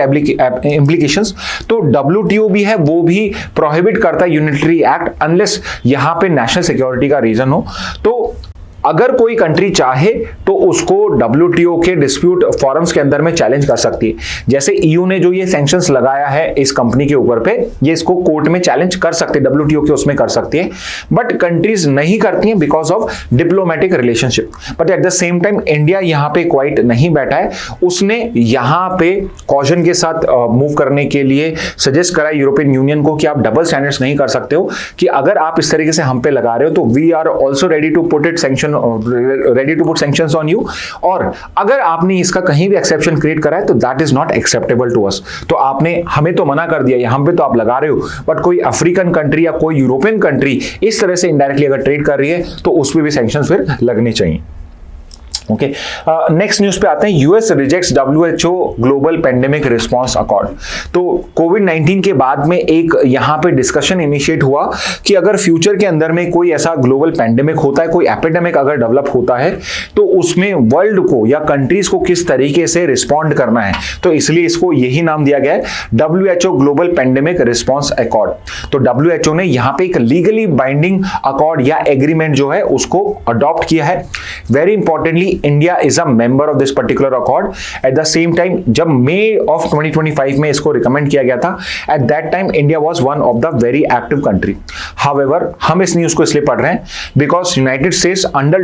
implications. तो WTO भी है, वो भी प्रोहिबिट करता है यूनिटरी एक्ट अनलेस यहाँ पे नेशनल सिक्योरिटी का रीजन हो। तो अगर कोई कंट्री चाहे तो उसको WTO के डिस्प्यूट फॉरम्स के अंदर में चैलेंज कर सकती है। जैसे EU ने जो ये सैंक्शंस लगाया है इस कंपनी के ऊपर पे, ये इसको कोर्ट में चैलेंज कर सकते हैं, WTO के उसमें कर सकती है, बट कंट्रीज नहीं करती हैं because of diplomatic relationship. But at the same time India यहाँ पे क्वाइट नहीं बैठा है, उसने यहाँ पे कॉशन के साथ मूव करने के लिए सजेस्ट करा यूरोपियन यूनियन को कि आप डबल स्टैंडर्ड्स नहीं कर सकते हो, कि अगर आप इस तरीके से हम पे लगा रहे हो तो we are also ready to put it sanctions on you, और अगर आपने इसका कहीं भी एक्सेप्शन क्रिएट करा है तो that is not acceptable to us. तो आपने हमें तो मना कर दिया, हम पे तो आप लगा रहे हो, बट कोई अफ्रीकन कंट्री या कोई यूरोपियन कंट्री इस तरह से इनडायरेक्टली अगर ट्रेड कर रही है तो उस पर भी सैंक्शंस फिर लगने चाहिए। ओके, नेक्स्ट न्यूज पे आते हैं। US rejects WHO global pandemic response accord. तो कोविड-19 के बाद में एक यहाँ पे डिस्कशन इनिशिएट हुआ कि अगर फ्यूचर के अंदर में कोई ऐसा ग्लोबल पेंडेमिक होता है, कोई एपिडेमिक अगर डेवलप होता है, तो उसमें वर्ल्ड को या कंट्रीज को किस तरीके से रिस्पॉन्ड करना है। तो इसलिए इसको यही नाम दिया गया है WHO global pandemic response accord. तो WHO ने यहाँ पे एक लीगली बाइंडिंग अकॉर्ड या एग्रीमेंट जो है उसको अडॉप्ट किया है। Very importantly India is a member of this particular accord. At the same time, जब May of 2025 में इसको रिकमेंड किया गया था, at that time India was one of the very active country. However, हम इस न्यूज को इसलिए पढ़ रहे हैं because United States under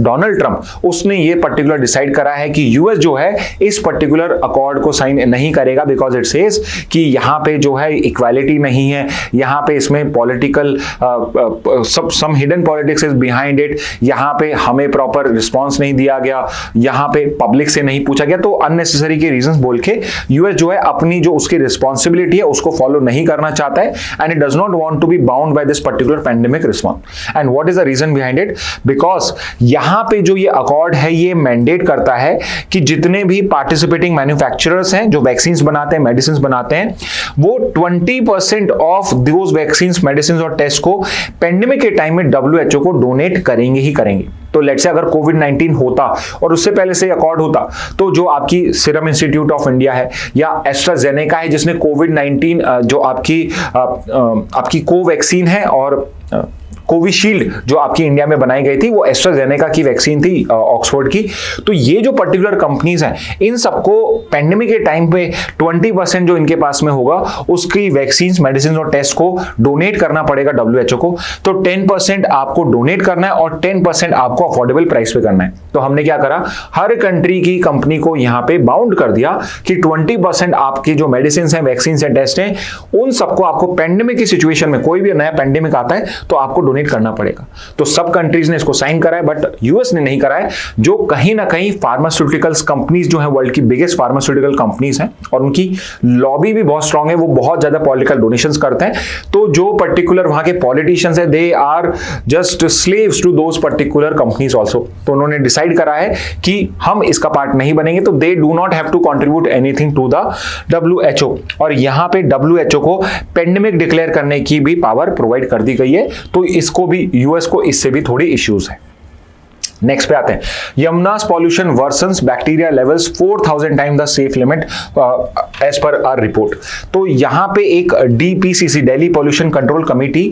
Donald Trump, उसने ये पर्टिकुलर डिसाइड करा है कि यूएस जो है इस पर्टिकुलर अकॉर्ड को साइन नहीं करेगा बिकॉज इट सेज कि यहाँ पे जो है इक्वालिटी नहीं है, यहाँ पे इसमें political some hidden politics is behind it, यहाँ पे हमें प्रॉपर रिस्पॉन्स नहीं दिया गया, यहाँ पे पब्लिक से नहीं पूछा गया, तो अननेसेसरी के रीजंस बोल के यूएस जो है अपनी जो उसकी रिस्पॉन्सिबिलिटी है उसको फॉलो नहीं करना चाहता है, and it does not want to be bound by this particular pandemic response. And what is the reason behind it? Because यहाँ पे जो ये अकॉर्ड है ये मैंडेट करता है कि जितने भी पार्टिसिपेटिंग मैन्युफैक्चरर्स हैं जो वैक्सीन बनाते हैं, मेडिसिन बनाते हैं, वो 20% ऑफ दोज वैक्सीन, मेडिसिन और टेस्ट को पेंडेमिक के टाइम में WHO को डोनेट करेंगे ही करेंगे। तो लेट्स से अगर कोविड-19 होता और उससे पहले से अकॉर्ड होता, तो जो आपकी सीरम इंस्टीट्यूट ऑफ इंडिया है या एस्ट्राजेनेका है जिसने कोविड-19 जो आपकी कोवैक्सीन है और कोविशील्ड जो आपकी इंडिया में बनाई गई थी वो एस्ट्राजेनेका की वैक्सीन थी ऑक्सफोर्ड की। तो ये जो पर्टिकुलर कंपनीज हैं इन सबको पेंडेमिक के टाइम पे 20% जो इनके पास में होगा उसकी वैक्सीन, मेडिसिन और टेस्ट को डोनेट करना पड़ेगा WHO को। तो 10% आपको डोनेट करना है और 10% आपको अफोर्डेबल प्राइस पे करना है। तो हमने क्या करा, हर कंट्री की कंपनी को यहाँ पे बाउंड कर दिया कि 20% आपकी जो मेडिसिन है, वैक्सीन है, टेस्ट है, उन सबको आपको पेंडेमिक की सिचुएशन में, कोई भी नया पेंडेमिक आता है तो आपको डोनेट करना पड़ेगा। तो सब कंट्रीज ने इसको साइन करा है बट यूएस ने नहीं करा है, जो कहीं ना कहीं फार्मास्यूटिकल्स कंपनीज जो है वर्ल्ड की बिगेस्ट फार्मास्यूटिकल कंपनीज हैं और उनकी लॉबी भी बहुत स्ट्रांग है, वो बहुत ज्यादा पॉलिटिकल डोनेशंस करते हैं। तो जो पर्टिकुलर वहां के पॉलिटिशियंस है they are just slaves to those particular companies also. तो उन्होंने डिसाइड करा है कि हम इसका पार्ट नहीं बनेंगे, तो they do not have to contribute anything to the WHO। और यहां पे WHO को पेंडेमिक डिक्लेयर करने की भी पावर प्रोवाइड कर दी गई है। तो इसको भी, यूएस को इससे भी थोड़ी इश्यूज है। नेक्स्ट पे आते हैं, Yamuna's pollution worsens bacteria levels 4000 time the safe limit as per our report. तो यहाँ पे एक DPCC, Delhi pollution control committee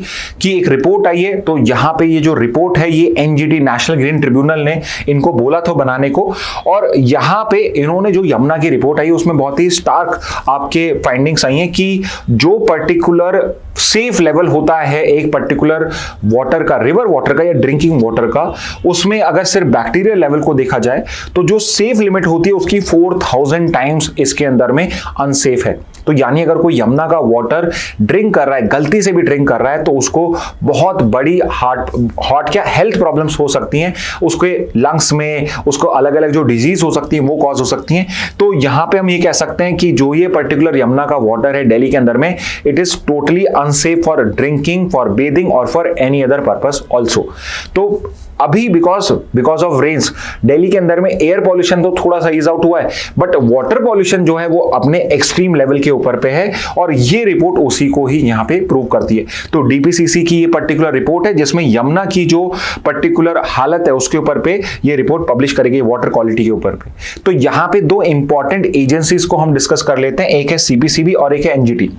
की एक रिपोर्ट आई है। तो यहाँ पे ये जो रिपोर्ट है ये NGT, नेशनल ग्रीन ट्रिब्यूनल ने इनको बोला था बनाने को, और यहाँ पे इन्होंने जो यमुना की रिपोर्ट आई उसमें बहुत ही स्टार्क आपके फाइंडिंग्स आई हैं कि जो पर्टिकुलर सेफ लेवल होता है एक पर्टिकुलर वाटर का, रिवर वाटर का या ड्रिंकिंग वाटर का, उसमें अगर सिर्फ बैक्टीरियल लेवल को देखा जाए तो जो सेफ लिमिट होती है उसकी 4000 टाइम्स इसके अंदर में अनसेफ है। तो यानी अगर कोई यमुना का वाटर ड्रिंक कर रहा है, गलती से भी ड्रिंक कर रहा है, तो उसको बहुत बड़ी हार्ट क्या हेल्थ प्रॉब्लम्स हो सकती हैं, उसके लंग्स में उसको अलग अलग जो डिजीज हो सकती है वो कॉज हो सकती हैं। तो यहां पे हम ये कह सकते हैं कि जो ये पर्टिकुलर यमुना का वाटर है दिल्ली के अंदर में, it is totally unsafe for drinking, for bathing और for any other purpose also. तो अभी बिकॉज ऑफ रेन्स दिल्ली के अंदर में एयर पॉल्यूशन तो थोड़ा सा ईज आउट हुआ है, बट वाटर पॉल्यूशन जो है वो अपने एक्सट्रीम लेवल के ऊपर पे है, और ये रिपोर्ट उसी को ही यहां पे प्रूव करती है। तो डीपीसीसी की ये पर्टिकुलर रिपोर्ट है जिसमें यमुना की जो पर्टिकुलर हालत है उसके ऊपर पे ये रिपोर्ट पब्लिश करेगी वाटर क्वालिटी के ऊपर पे। तो यहां पे दो इंपॉर्टेंट एजेंसीज को हम डिस्कस कर लेते हैं, एक है सीपीसीबी और एक है एनजीटी।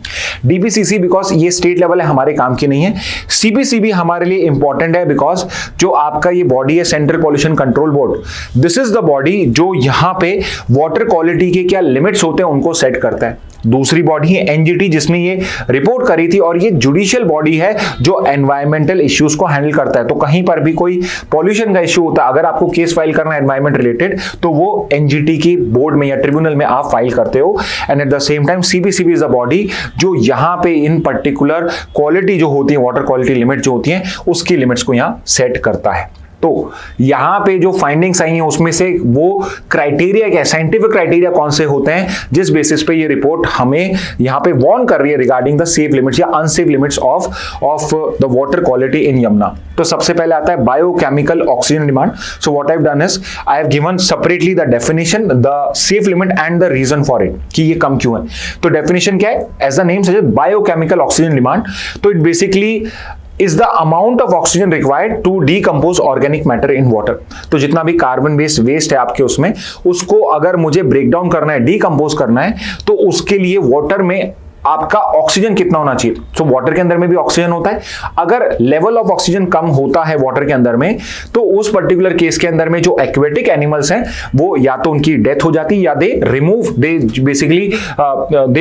डीपीसीसी बिकॉज ये स्टेट लेवल है, हमारे काम की नहीं है। सीपीसीबी हमारे लिए इंपॉर्टेंट है बिकॉज जो आपका ये बॉडी है central pollution control board, this is the body जो यहां पे वाटर क्वालिटी के क्या लिमिट्स होते हैं उनको सेट करता है। दूसरी बॉडी है एनजीटी जिसने ये रिपोर्ट करी थी, और ये जुडिशियल बॉडी है जो एनवायरमेंटल इश्यूज को हैंडल करता है। तो कहीं पर भी कोई पॉल्यूशन का इश्यू होता है, अगर आपको केस फाइल करना है एनवायरमेंट रिलेटेड, तो वो एनजीटी की बोर्ड में या ट्रिब्यूनल में आप फाइल करते हो। And at the same time CPCB is a body जो यहां पे इन पर्टिकुलर क्वालिटी जो होती है, वाटर क्वालिटी लिमिट जो होती है, उसकी लिमिट्स को यहां सेट करता है। तो यहां पे जो फाइंडिंग्स आई हैं उसमें से वो क्राइटेरिया क्या, साइंटिफिक क्राइटेरिया कौन से होते हैं जिस बेसिस पे ये रिपोर्ट हमें यहां पे वार्न कर रही है रिगार्डिंग द सेफ लिमिट्स या unsafe limits of the water quality in Yamuna. तो सबसे पहले आता है biochemical oxygen demand. So what I have done is I have given separately the definition, the safe limit and the reason for it कि ये कम क्यों है। तो डेफिनेशन क्या है, as the name suggest biochemical oxygen demand, तो it basically is the amount of oxygen required to decompose organic matter in water। तो जितना भी कार्बन बेस्ड वेस्ट है आपके उसमें, उसको अगर मुझे ब्रेक डाउन करना है, डीकंपोज करना है, तो उसके लिए वाटर में आपका ऑक्सीजन कितना होना चाहिए। तो वाटर के अंदर में भी ऑक्सीजन होता है, अगर लेवल ऑफ ऑक्सीजन कम होता है वाटर के अंदर में, तो उस पर्टिकुलर केस के अंदर में जो एक्वेटिक एनिमल्स हैं वो या तो उनकी डेथ हो जाती है या they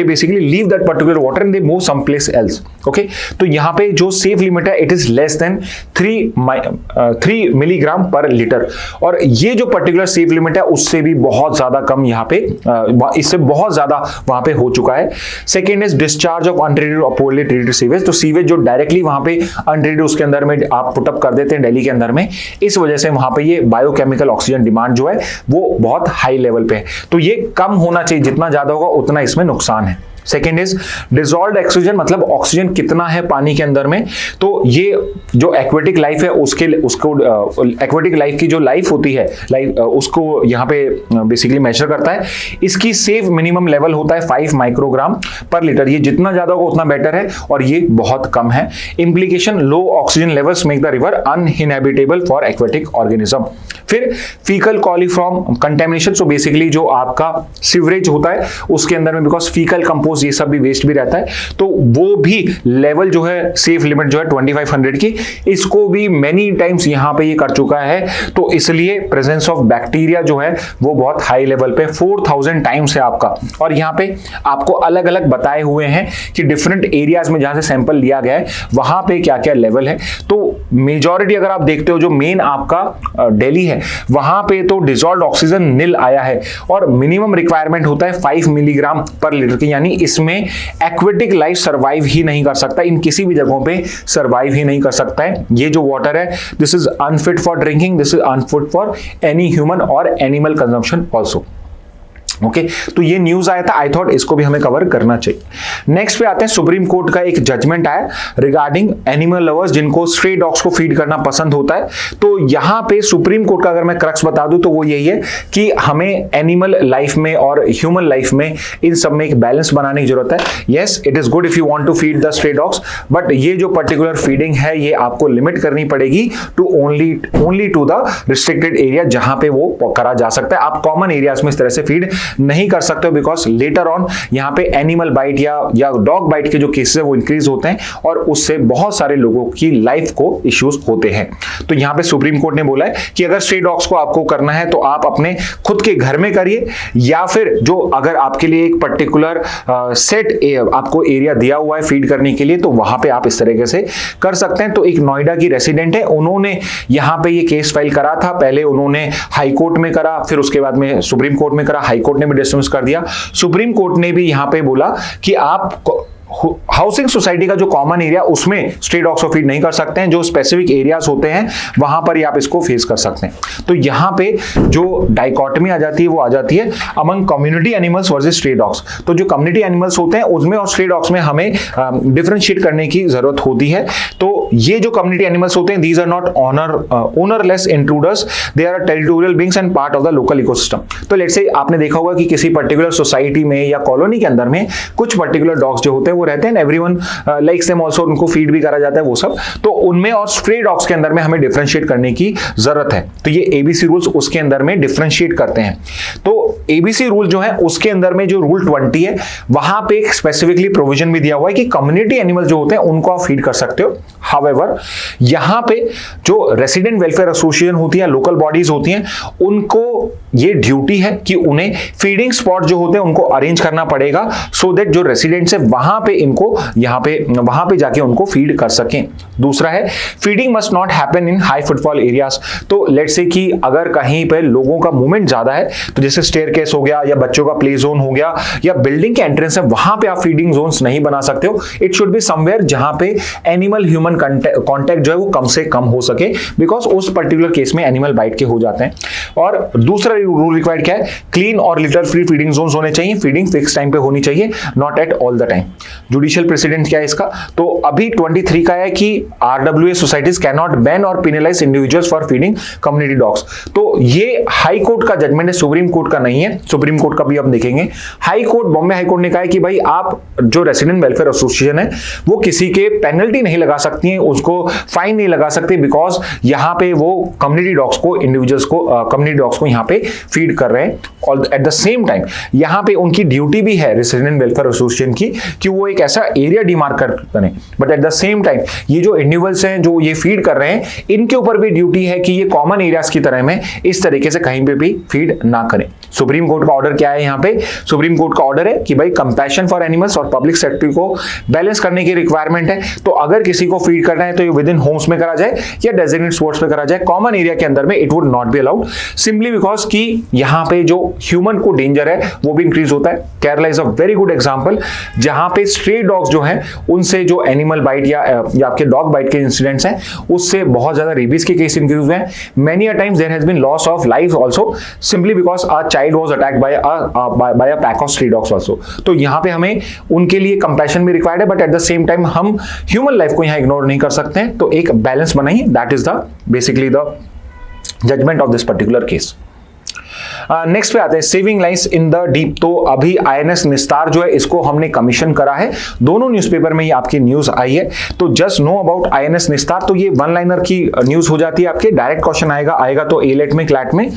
basically leave that particular water and they move some place else. Okay, तो यहां पे जो सेफ लिमिट है it is less than 3 milligram per litre, और ये जो पर्टिकुलर सेफ लिमिट है उससे भी बहुत ज्यादा कम यहां पे, इससे बहुत ज्यादा वहां पे हो चुका है। Second is discharge of untreated और पोरली ट्रीटेड सीवेज। तो सीवेज जो डायरेक्टली वहां पे अनट्रीटेड उसके अंदर में आप पुटअप कर देते हैं दिल्ली के अंदर में, इस वजह से वहां पे ये बायोकेमिकल ऑक्सीजन डिमांड जो है वो बहुत हाई लेवल पे है। तो ये कम होना चाहिए, जितना ज्यादा होगा उतना इसमें नुकसान है। सेकेंड इज डिजॉल्व्ड ऑक्सीजन, मतलब ऑक्सीजन कितना है पानी के अंदर में। तो ये जो एक्वेटिक लाइफ है उसको एक्वेटिक लाइफ की जो लाइफ होती है उसको यहाँ पे बेसिकली मेजर करता है। इसकी सेफ मिनिमम लेवल होता है 5 माइक्रोग्राम पर लीटर। ये जितना ज्यादा होगा उतना बेटर है, और ये बहुत कम है। Implication, low oxygen levels make the river uninhabitable for aquatic organism. फिर fecal coliform contamination, so basically जो आपका सीवरेज होता है उसके अंदर में, बिकॉज फीकल कंपोस्ट ये सब भी वेस्ट भी रहता है, तो वो भी लेवल जो है सेफ लिमिट जो है 2500 की, इसको भी मेनी टाइम्स यहां पे ये कर चुका है। तो इसलिए प्रेजेंस ऑफ बैक्टीरिया जो है वो बहुत हाई लेवल पे 4000 टाइम्स है आपका। और यहां पे आपको अलग अलग बताए हुए हैं कि डिफरेंट एरियाज में जहां से सैंपल लिया गया है वहां पे क्या क्या लेवल है। तो मेजॉरिटी अगर आप देखते हो जो मेन आपका दिल्ली है वहां पे तो डिसॉल्व्ड ऑक्सीजन नील आया है, और मिनिमम रिक्वायरमेंट होता है 5 मिलीग्राम पर लीटर की, यानी इसमें एक्वेटिक लाइफ सर्वाइव ही नहीं कर सकता, इन किसी भी जगहों पे सर्वाइव ही नहीं कर सकता है। ये जो वाटर है this is unfit for drinking, this is unfit for any human और एनिमल कंजम्पशन ऑल्सो। ओके, तो ये न्यूज आया था, आई थॉट इसको भी हमें कवर करना चाहिए। नेक्स्ट पे आते हैं, सुप्रीम कोर्ट का एक जजमेंट आया रिगार्डिंग एनिमल लवर्स जिनको स्ट्रे डॉग्स को फीड करना पसंद होता है। तो यहां पे सुप्रीम कोर्ट का अगर मैं क्रक्स बता दूं तो वो यही है कि हमें एनिमल लाइफ में और ह्यूमन लाइफ में इन सब में एक बैलेंस बनाने की जरूरत है। Yes, it is good if you want to feed the stray dogs, but ये जो पर्टिकुलर फीडिंग है ये आपको लिमिट करनी पड़ेगी to only to the restricted area जहां पे वो करा जा सकता है। आप कॉमन एरियाज में इस तरह से फीड नहीं कर सकते हो, बिकॉज लेटर ऑन यहाँ पे एनिमल बाइट या डॉग बाइट के जो केसेस है वो इंक्रीज होते हैं, और उससे बहुत सारे लोगों की लाइफ को इश्यूज होते हैं। तो यहाँ पे सुप्रीम कोर्ट ने बोला है कि अगर स्ट्रे डॉग्स को आपको करना है तो आप अपने खुद के घर में करिए, या फिर जो अगर आपके लिए एक पर्टिकुलर सेट आपको एरिया दिया हुआ है फीड करने के लिए, तो वहां पे आप इस तरीके से कर सकते हैं। तो एक नोएडा की रेसिडेंट है, उन्होंने यहाँ पे ये केस फाइल करा था। पहले उन्होंने हाई कोर्ट में करा, फिर उसके बाद में सुप्रीम कोर्ट में करा, हाई कोर्ट कोर्ट ने भी डिसमिस कर दिया। सुप्रीम कोर्ट ने भी यहां पे बोला कि आप हाउसिंग सोसाइटी का जो कॉमन एरिया उसमें स्ट्रे डॉग्स को फीड नहीं कर सकते हैं, जो स्पेसिफिक एरियाज होते हैं वहां पर ही आप इसको फेस कर सकते हैं। तो यहां पे जो डाइकोटमी आ जाती है वो आ जाती है among community animals versus stray dogs. तो जो कम्युनिटी एनिमल्स होते हैं उसमें और स्ट्रे डॉग्स में हमें डिफरेंशिएट करने की जरूरत होती है। तो ये जो कम्युनिटी एनिमल्स होते हैं these are not ownerless intruders, they are territorial beings and part of the local ecosystem. तो लेट्स से आपने देखा होगा कि किसी पर्टिकुलर सोसाइटी में या कॉलोनी के अंदर में कुछ पर्टिकुलर डॉग्स जो होते हैं वो रहते हैं, एवरीवन लाइक्स देम आल्सो, उनको फीड भी करा जाता है वो सब। तो उनमें और स्ट्रे डॉग्स के अंदर में हमें डिफरेंशिएट करने की जरूरत है। तो ये एबीसी रूल्स उसके अंदर में डिफरेंशिएट करते हैं। तो एबीसी रूल जो है उसके अंदर में जो रूल 20 है वहां पे एक स्पेसिफिकली प्रोविजन भी दिया हुआ है कि कम्युनिटी एनिमल जो होते हैं उनको आप फीड कर सकते हो। हाउएवर यहां पे जो रेसिडेंट वेलफेयर एसोसिएशन होती है, लोकल बॉडीज होती हैं, उनको ये ड्यूटी है कि उन्हें फीडिंग स्पॉट जो होते हैं उनको अरेंज करना पड़ेगा सो दैट जो रेसिडेंट्स है वहां पे इनको वहां पे जाके उनको फीड कर सकें। दूसरा है feeding must not happen in high footfall areas. तो लेट्स से कि अगर कहीं पे लोगों का मूवमेंट ज्यादा है, तो जैसे स्टेयरकेस हो गया या बच्चों का प्ले जोन हो गया या बिल्डिंग के एंट्रेंस है, वहां पे आप फीडिंग जोन्स नहीं बना सकते हो। इट शुड बी समवेयर जहां पे एनिमल ह्यूमन कॉन्टैक्ट जो है वो कम से कम हो सके, बिकॉज उस पर्टिकुलर केस में एनिमल बाइट के हो जाते हैं। और दूसरा रूल रिक्वायर्ड क्या है, क्लीन और लिटर फ्री फीडिंग जोन्स होने चाहिए, फीडिंग फिक्स टाइम पे होनी चाहिए, not at all the time. Judicial precedent क्या है इसका, तो अभी 23 का है कि RWA societies can not ban और penalize individuals for feeding community dogs. तो ये हाई कोर्ट का जजमेंट है, सुप्रीम कोर्ट का नहीं है। सुप्रीम कोर्ट का भी हम देखेंगे। High court, Bombay high court ने कहा है कि भाई आप जो रेसिडेंट वेलफेयर एसोसिएशन है वो किसी के पेनल्टी नहीं लगा सकती है, उसको फाइन नहीं लगा सकते, बिकॉज यहां पे वो कम्युनिटी डॉग्स को इंडिविजुअल्स को कम्युनिटी डॉग्स को यहां पे फीड कर रहे हैं। और एट द सेम टाइम यहां पे उनकी ड्यूटी भी है रेसिडेंट वेलफेयर एसोसिएशन की कि वो एक ऐसा एरिया डिमार्क करें। But at the same time ये जो इंडिविजुअल्स हैं जो ये फीड कर रहे हैं, इनके ऊपर भी ड्यूटी है कि ये कॉमन एरियाज की तरह में इस तरीके से कहीं पे भी फीड ना करें। सुप्रीम कोर्ट का ऑर्डर क्या है यहाँ पे, सुप्रीम कोर्ट का ऑर्डर है कि भाई कंपैशन फॉर एनिमल्स और पब्लिक सेफ्टी को बैलेंस करने की रिक्वायरमेंट है। तो अगर किसी को फीड करना है तो ये विद इन होम्स में करा जाए या डेजिग्नेटेड स्पॉट्स पे करा जाए, कॉमन एरिया के अंदर में it would not be allowed, simply because कि यहाँ पे जो ह्यूमन को डेंजर है वो भी इंक्रीज होता है। Kerala is a very good example, जहां पे स्ट्रे डॉग्स जो हैं उनसे जो एनिमल बाइट या आपके डॉग बाइट के इंसिडेंट्स हैं उससे बहुत ज्यादा रेबीज के केस इंक्रीज हुए हैं। Many a times there has been loss of life also simply because a child was attacked by a pack of stray dogs also. तो यहाँ पे हमें उनके लिए कंपैशन भी रिक्वायर्ड है, but at the same time हम ह्यूमन लाइफ को यहाँ इग्नोर नहीं कर सकते हैं। तो एक बैलेंस बनाइए, that is the basically the judgment of this particular case. Next पे आते हैं saving lines in the deep. तो अभी आईएनएस निस्तार जो है इसको हमने कमीशन करा है, दोनों न्यूज़पेपर में ही आपकी न्यूज आई है। तो जस्ट नो अबाउट आईएनएस निस्तार, तो ये वन लाइनर की न्यूज हो जाती है आपके, डायरेक्ट क्वेश्चन आएगा तो एलेट में क्लैट में।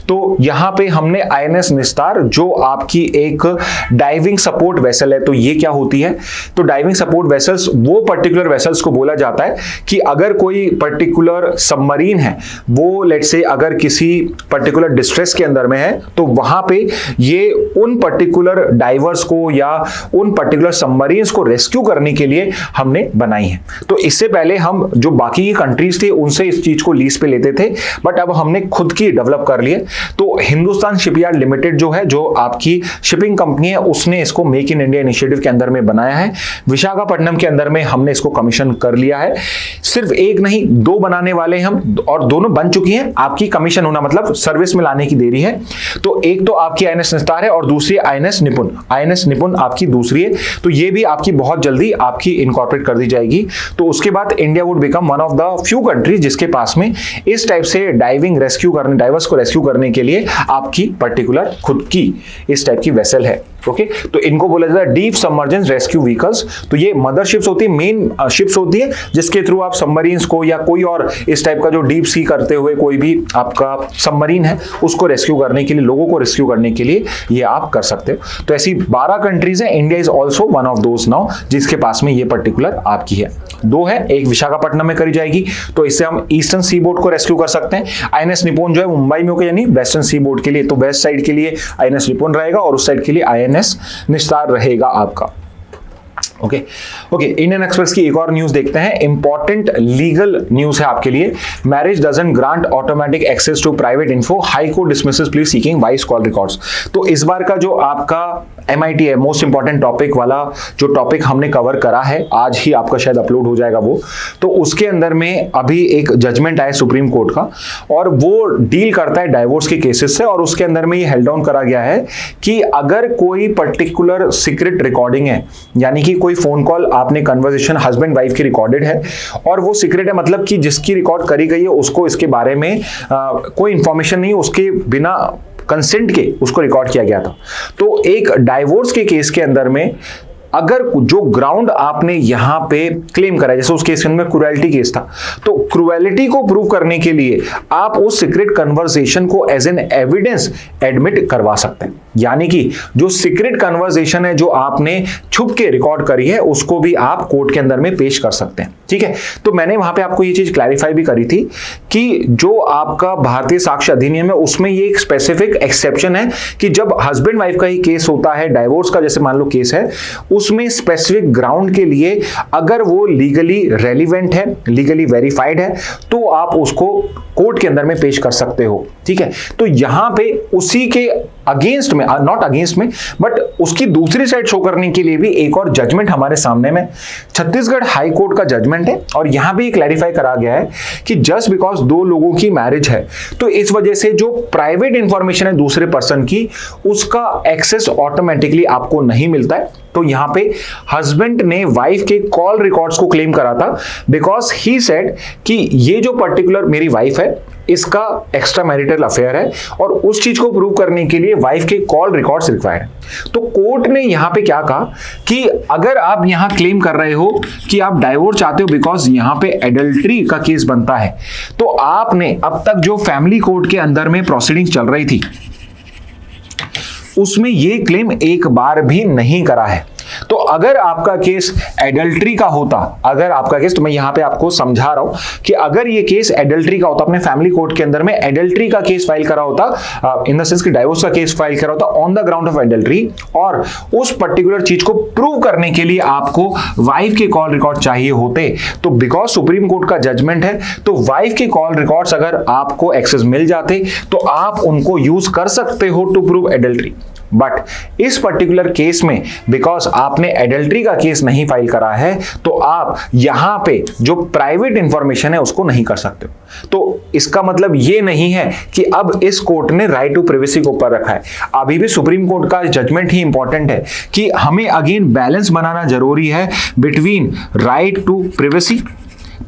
तो यहां पे हमने आईएनएस निस्तार जो आपकी एक डाइविंग सपोर्ट वेसल है, तो ये क्या होती है, तो डाइविंग सपोर्ट वेसल्स वो पर्टिकुलर वेसल्स को बोला जाता है कि अगर कोई पर्टिकुलर सबमरीन है वो लेट्स से अगर किसी पर्टिकुलर डिस्ट्रेस के अंदर में है तो वहां पे ये उन पर्टिकुलर डाइवर्स को या उन पर्टिकुलर सबमरीन्स को रेस्क्यू करने के लिए हमने बनाई है। तो इससे पहले हम जो बाकी की कंट्रीज थे उनसे इस चीज को लीज पे लेते थे, बट अब हमने खुद की डेवलप कर लिए। तो हिंदुस्तान शिपयार्ड लिमिटेड जो है, जो आपकी शिपिंग कंपनी है, उसने इसको मेक इन इंडिया इनिशिएटिव के अंदर में बनाया है। विशाखापट्टनम के अंदर में हमने इसको कमीशन कर लिया है। सिर्फ एक नहीं, दो बनाने वाले हम, और दोनों बन चुकी हैं। आपकी कमीशन होना मतलब सर्विस में लाने की देरी है। तो एक तो आपकी आईएनएस निस्तार है और दूसरी आईएनएस निपुण। आईएनएस निपुण आपकी दूसरी है, तो ये भी आपकी बहुत जल्दी आपकी इनकॉर्पोरेट कर दी जाएगी। तो उसके बाद India would become one of the few countries जिसके पास में इस टाइप से डाइविंग रेस्क्यू करने, डाइवर्स को रेस्क्यू करने के लिए आपकी पर्टिकुलर खुद की इस टाइप की वेसल है। ओके, तो इनको बोला जाता है डीप सबमर्जेंस रेस्क्यू व्हीकल्स। तो ये मदर शिप्स होती है, मेन शिप्स होती है जिसके थ्रू आप सबमरीन्स को या कोई और इस टाइप का जो डीप सी करते हुए कोई भी आपका सबमरीन है उसको रेस्क्यू करने के लिए, लोगों को रेस्क्यू करने के लिए ये आप कर सकते हो। तो ऐसी 12 कंट्रीज है, India is also one of those now जिसके पास में ये पर्टिकुलर आपकी है। दो है, एक विशाखापट्टनम में करी जाएगी, तो इससे हम ईस्टर्न सी बोर्ड को रेस्क्यू कर सकते हैं। आईएनएस निपुण जो है मुंबई में होगा, यानी वेस्टर्न सी बोर्ड के लिए, तो वेस्ट साइड के लिए आईएनएस निपुण रहेगा और उस साइड के लिए आईएनएस निस्तार रहेगा आपका। ओके इंडियन एक्सप्रेस की एक और न्यूज देखते हैं। इंपॉर्टेंट लीगल न्यूज है आपके लिए। Marriage doesn't grant automatic access to private info, high court dismisses pleas seeking wife's call records. तो इस बार का जो आपका MIT है, मोस्ट इंपॉर्टेंट टॉपिक वाला जो टॉपिक हमने कवर करा है, आज ही आपका शायद अपलोड हो जाएगा वो, तो उसके अंदर में अभी एक जजमेंट आया सुप्रीम कोर्ट का और वो डील करता है डाइवोर्स के केसेस से। और उसके अंदर में ये हेल्ड डाउन करा गया है कि अगर कोई पर्टिकुलर सीक्रेट रिकॉर्डिंग है, यानी कि कोई फोन कॉल आपने कन्वर्सेशन हस्बैंड वाइफ की रिकॉर्डेड है और वो सीक्रेट है, मतलब कि जिसकी रिकॉर्ड करी गई है उसको इसके बारे में कोई इंफॉर्मेशन नहीं, उसके बिना कंसेंट के उसको रिकॉर्ड किया गया था। तो एक डाइवोर्स के केस के अंदर में अगर जो ग्राउंड आपने यहां पे क्लेम करा है, जैसे उस केस के अंदर क्रूएलिटी केस था, तो क्रूएलिटी को प्रूव करने के लिए आप उस सीक्रेट कन्वर्सेशन को एज एन एविडेंस एडमिट करवा सकते हैं। यानी कि जो सीक्रेट कन्वर्सेशन है जो आपने छुप के रिकॉर्ड करी है उसको भी आप कोर्ट के अंदर में पेश कर सकते हैं। ठीक है, तो मैंने वहां पे आपको ये चीज क्लैरिफाई भी करी थी कि जो आपका भारतीय साक्ष्य अधिनियम है उसमें ये एक स्पेसिफिक एक्सेप्शन है कि जब हस्बैंड वाइफ का ही केस होता है, डाइवोर्स का जैसे मान लो केस है, उसमें स्पेसिफिक ग्राउंड के लिए अगर वो लीगली रेलिवेंट है, लीगली वेरीफाइड है, तो आप उसको कोर्ट के अंदर में पेश कर सकते हो। ठीक है, तो यहां पे उसी के अगेंस्ट में, नॉट अगेंस्ट में, बट उसकी दूसरी साइड शो करने के लिए भी एक और जजमेंट हमारे सामने में छत्तीसगढ़ हाई कोर्ट का जजमेंट है। और यहां भी क्लैरिफाई करा गया है कि जस्ट बिकॉज दो लोगों की मैरिज है तो इस वजह से जो प्राइवेट इंफॉर्मेशन है दूसरे पर्सन की, उसका एक्सेस ऑटोमेटिकली आपको नहीं मिलता है। तो यहां पे हस्बैंड ने वाइफ के कॉल रिकॉर्ड्स को क्लेम करा था बिकॉज ही सेड कि ये जो पर्टिकुलर मेरी वाइफ है इसका एक्स्ट्रा मैरिटल अफेयर है और उस चीज को प्रूव करने के लिए वाइफ के कॉल रिकॉर्ड्स रिक्वायर्ड है। तो कोर्ट ने यहां पे क्या कहा कि अगर आप यहां क्लेम कर रहे हो कि आप डाइवोर्स चाहते हो बिकॉज यहां पे एडल्ट्री का केस बनता है, तो आपने अब तक जो फैमिली कोर्ट के अंदर में प्रोसीडिंग्स चल रही थी उसमें ये क्लेम एक बार भी नहीं करा है। तो अगर आपका केस एडल्ट्री का होता, अगर आपका केस, तो मैं यहां पे आपको समझा रहा हूं कि अगर ये केस एडल्ट्री का होता, अपने फैमिली कोर्ट के अंदर में एडल्ट्री का केस फाइल करा होता, इन द सेंस कि डाइवोर्स का केस फाइल करा होता on the ground of adultery, और उस पर्टिकुलर चीज को प्रूव करने के लिए आपको वाइफ के कॉल रिकॉर्ड चाहिए होते, तो बिकॉज सुप्रीम कोर्ट का जजमेंट है तो वाइफ के कॉल रिकॉर्ड्स अगर आपको एक्सेस मिल जाते तो आप उनको यूज कर सकते हो टू प्रूव एडल्ट्री। बट इस पर्टिकुलर केस में बिकॉज आपने एडल्ट्री का केस नहीं फाइल करा है तो आप यहां पे जो प्राइवेट इंफॉर्मेशन है उसको नहीं कर सकते हो। तो इसका मतलब ये नहीं है कि अब इस कोर्ट ने राइट टू प्राइवेसी को ऊपर रखा है। अभी भी सुप्रीम कोर्ट का जजमेंट ही इंपॉर्टेंट है कि हमें अगेन बैलेंस बनाना जरूरी है बिटवीन राइट टू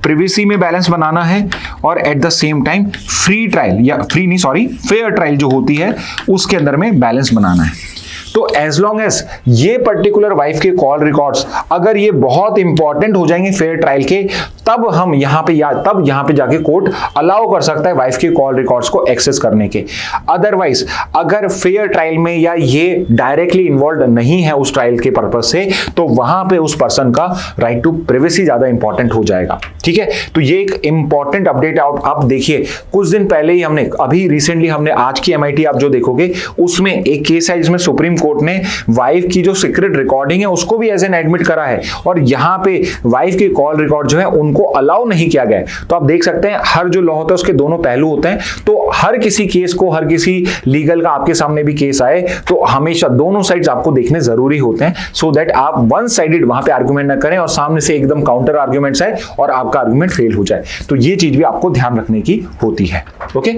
प्राइवेसी में बैलेंस बनाना है और at the same time free trial या फेयर ट्रायल जो होती है उसके अंदर में बैलेंस बनाना है। तो एज लॉन्ग एज ये पर्टिकुलर वाइफ के कॉल रिकॉर्ड्स अगर ये बहुत इंपॉर्टेंट हो जाएंगे फेयर ट्रायल के, तब हम यहां पे जाके कोर्ट अलाउ कर सकता है वाइफ के कॉल रिकॉर्ड्स को एक्सेस करने के। अदरवाइज अगर फेयर ट्रायल में या ये डायरेक्टली इन्वॉल्व नहीं है उस ट्रायल के पर्पज से, तो वहां पे उस पर्सन का राइट टू प्राइवेसी ज्यादा इंपॉर्टेंट हो जाएगा। ठीक है, तो ये एक इंपॉर्टेंट अपडेट आप देखिए, कुछ दिन पहले ही अभी रिसेंटली हमने आज की MIT आप जो देखोगे उसमें एक केस है जिसमें सुप्रीम कोर्ट ने वाइफ की जो सीक्रेट रिकॉर्डिंग है उसको भी एज एन एडमिट करा है और यहां पे वाइफ के कॉल रिकॉर्ड जो है उनको अलाउ नहीं किया गया है। तो आप देख सकते हैं हर जो लॉ होता है उसके दोनों पहलू होते हैं। तो हर किसी केस को, हर किसी लीगल का आपके सामने भी केस आए तो हमेशा दोनों साइड्स आपको देखने जरूरी होते हैं, सो दैट आप वन साइडेड वहां पे आर्गुमेंट ना करें और सामने से एकदम काउंटर आर्गुमेंट्स आए और आपका आर्गुमेंट फेल हो जाए। तो ये चीज भी आपको ध्यान रखने की होती है। ओके,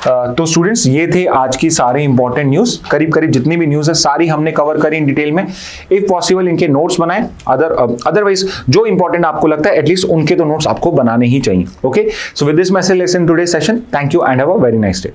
तो स्टूडेंट्स ये थे आज की सारे इंपॉर्टेंट न्यूज, करीब जितनी भी न्यूज है सारी हमने कवर करी इन डिटेल में। इफ पॉसिबल इनके नोट्स बनाएं, अदरवाइज जो इंपॉर्टेंट आपको लगता है एटलीस्ट उनके तो नोट्स आपको बनाने ही चाहिए। Okay, so with this message lesson today session, thank you and have a very nice day.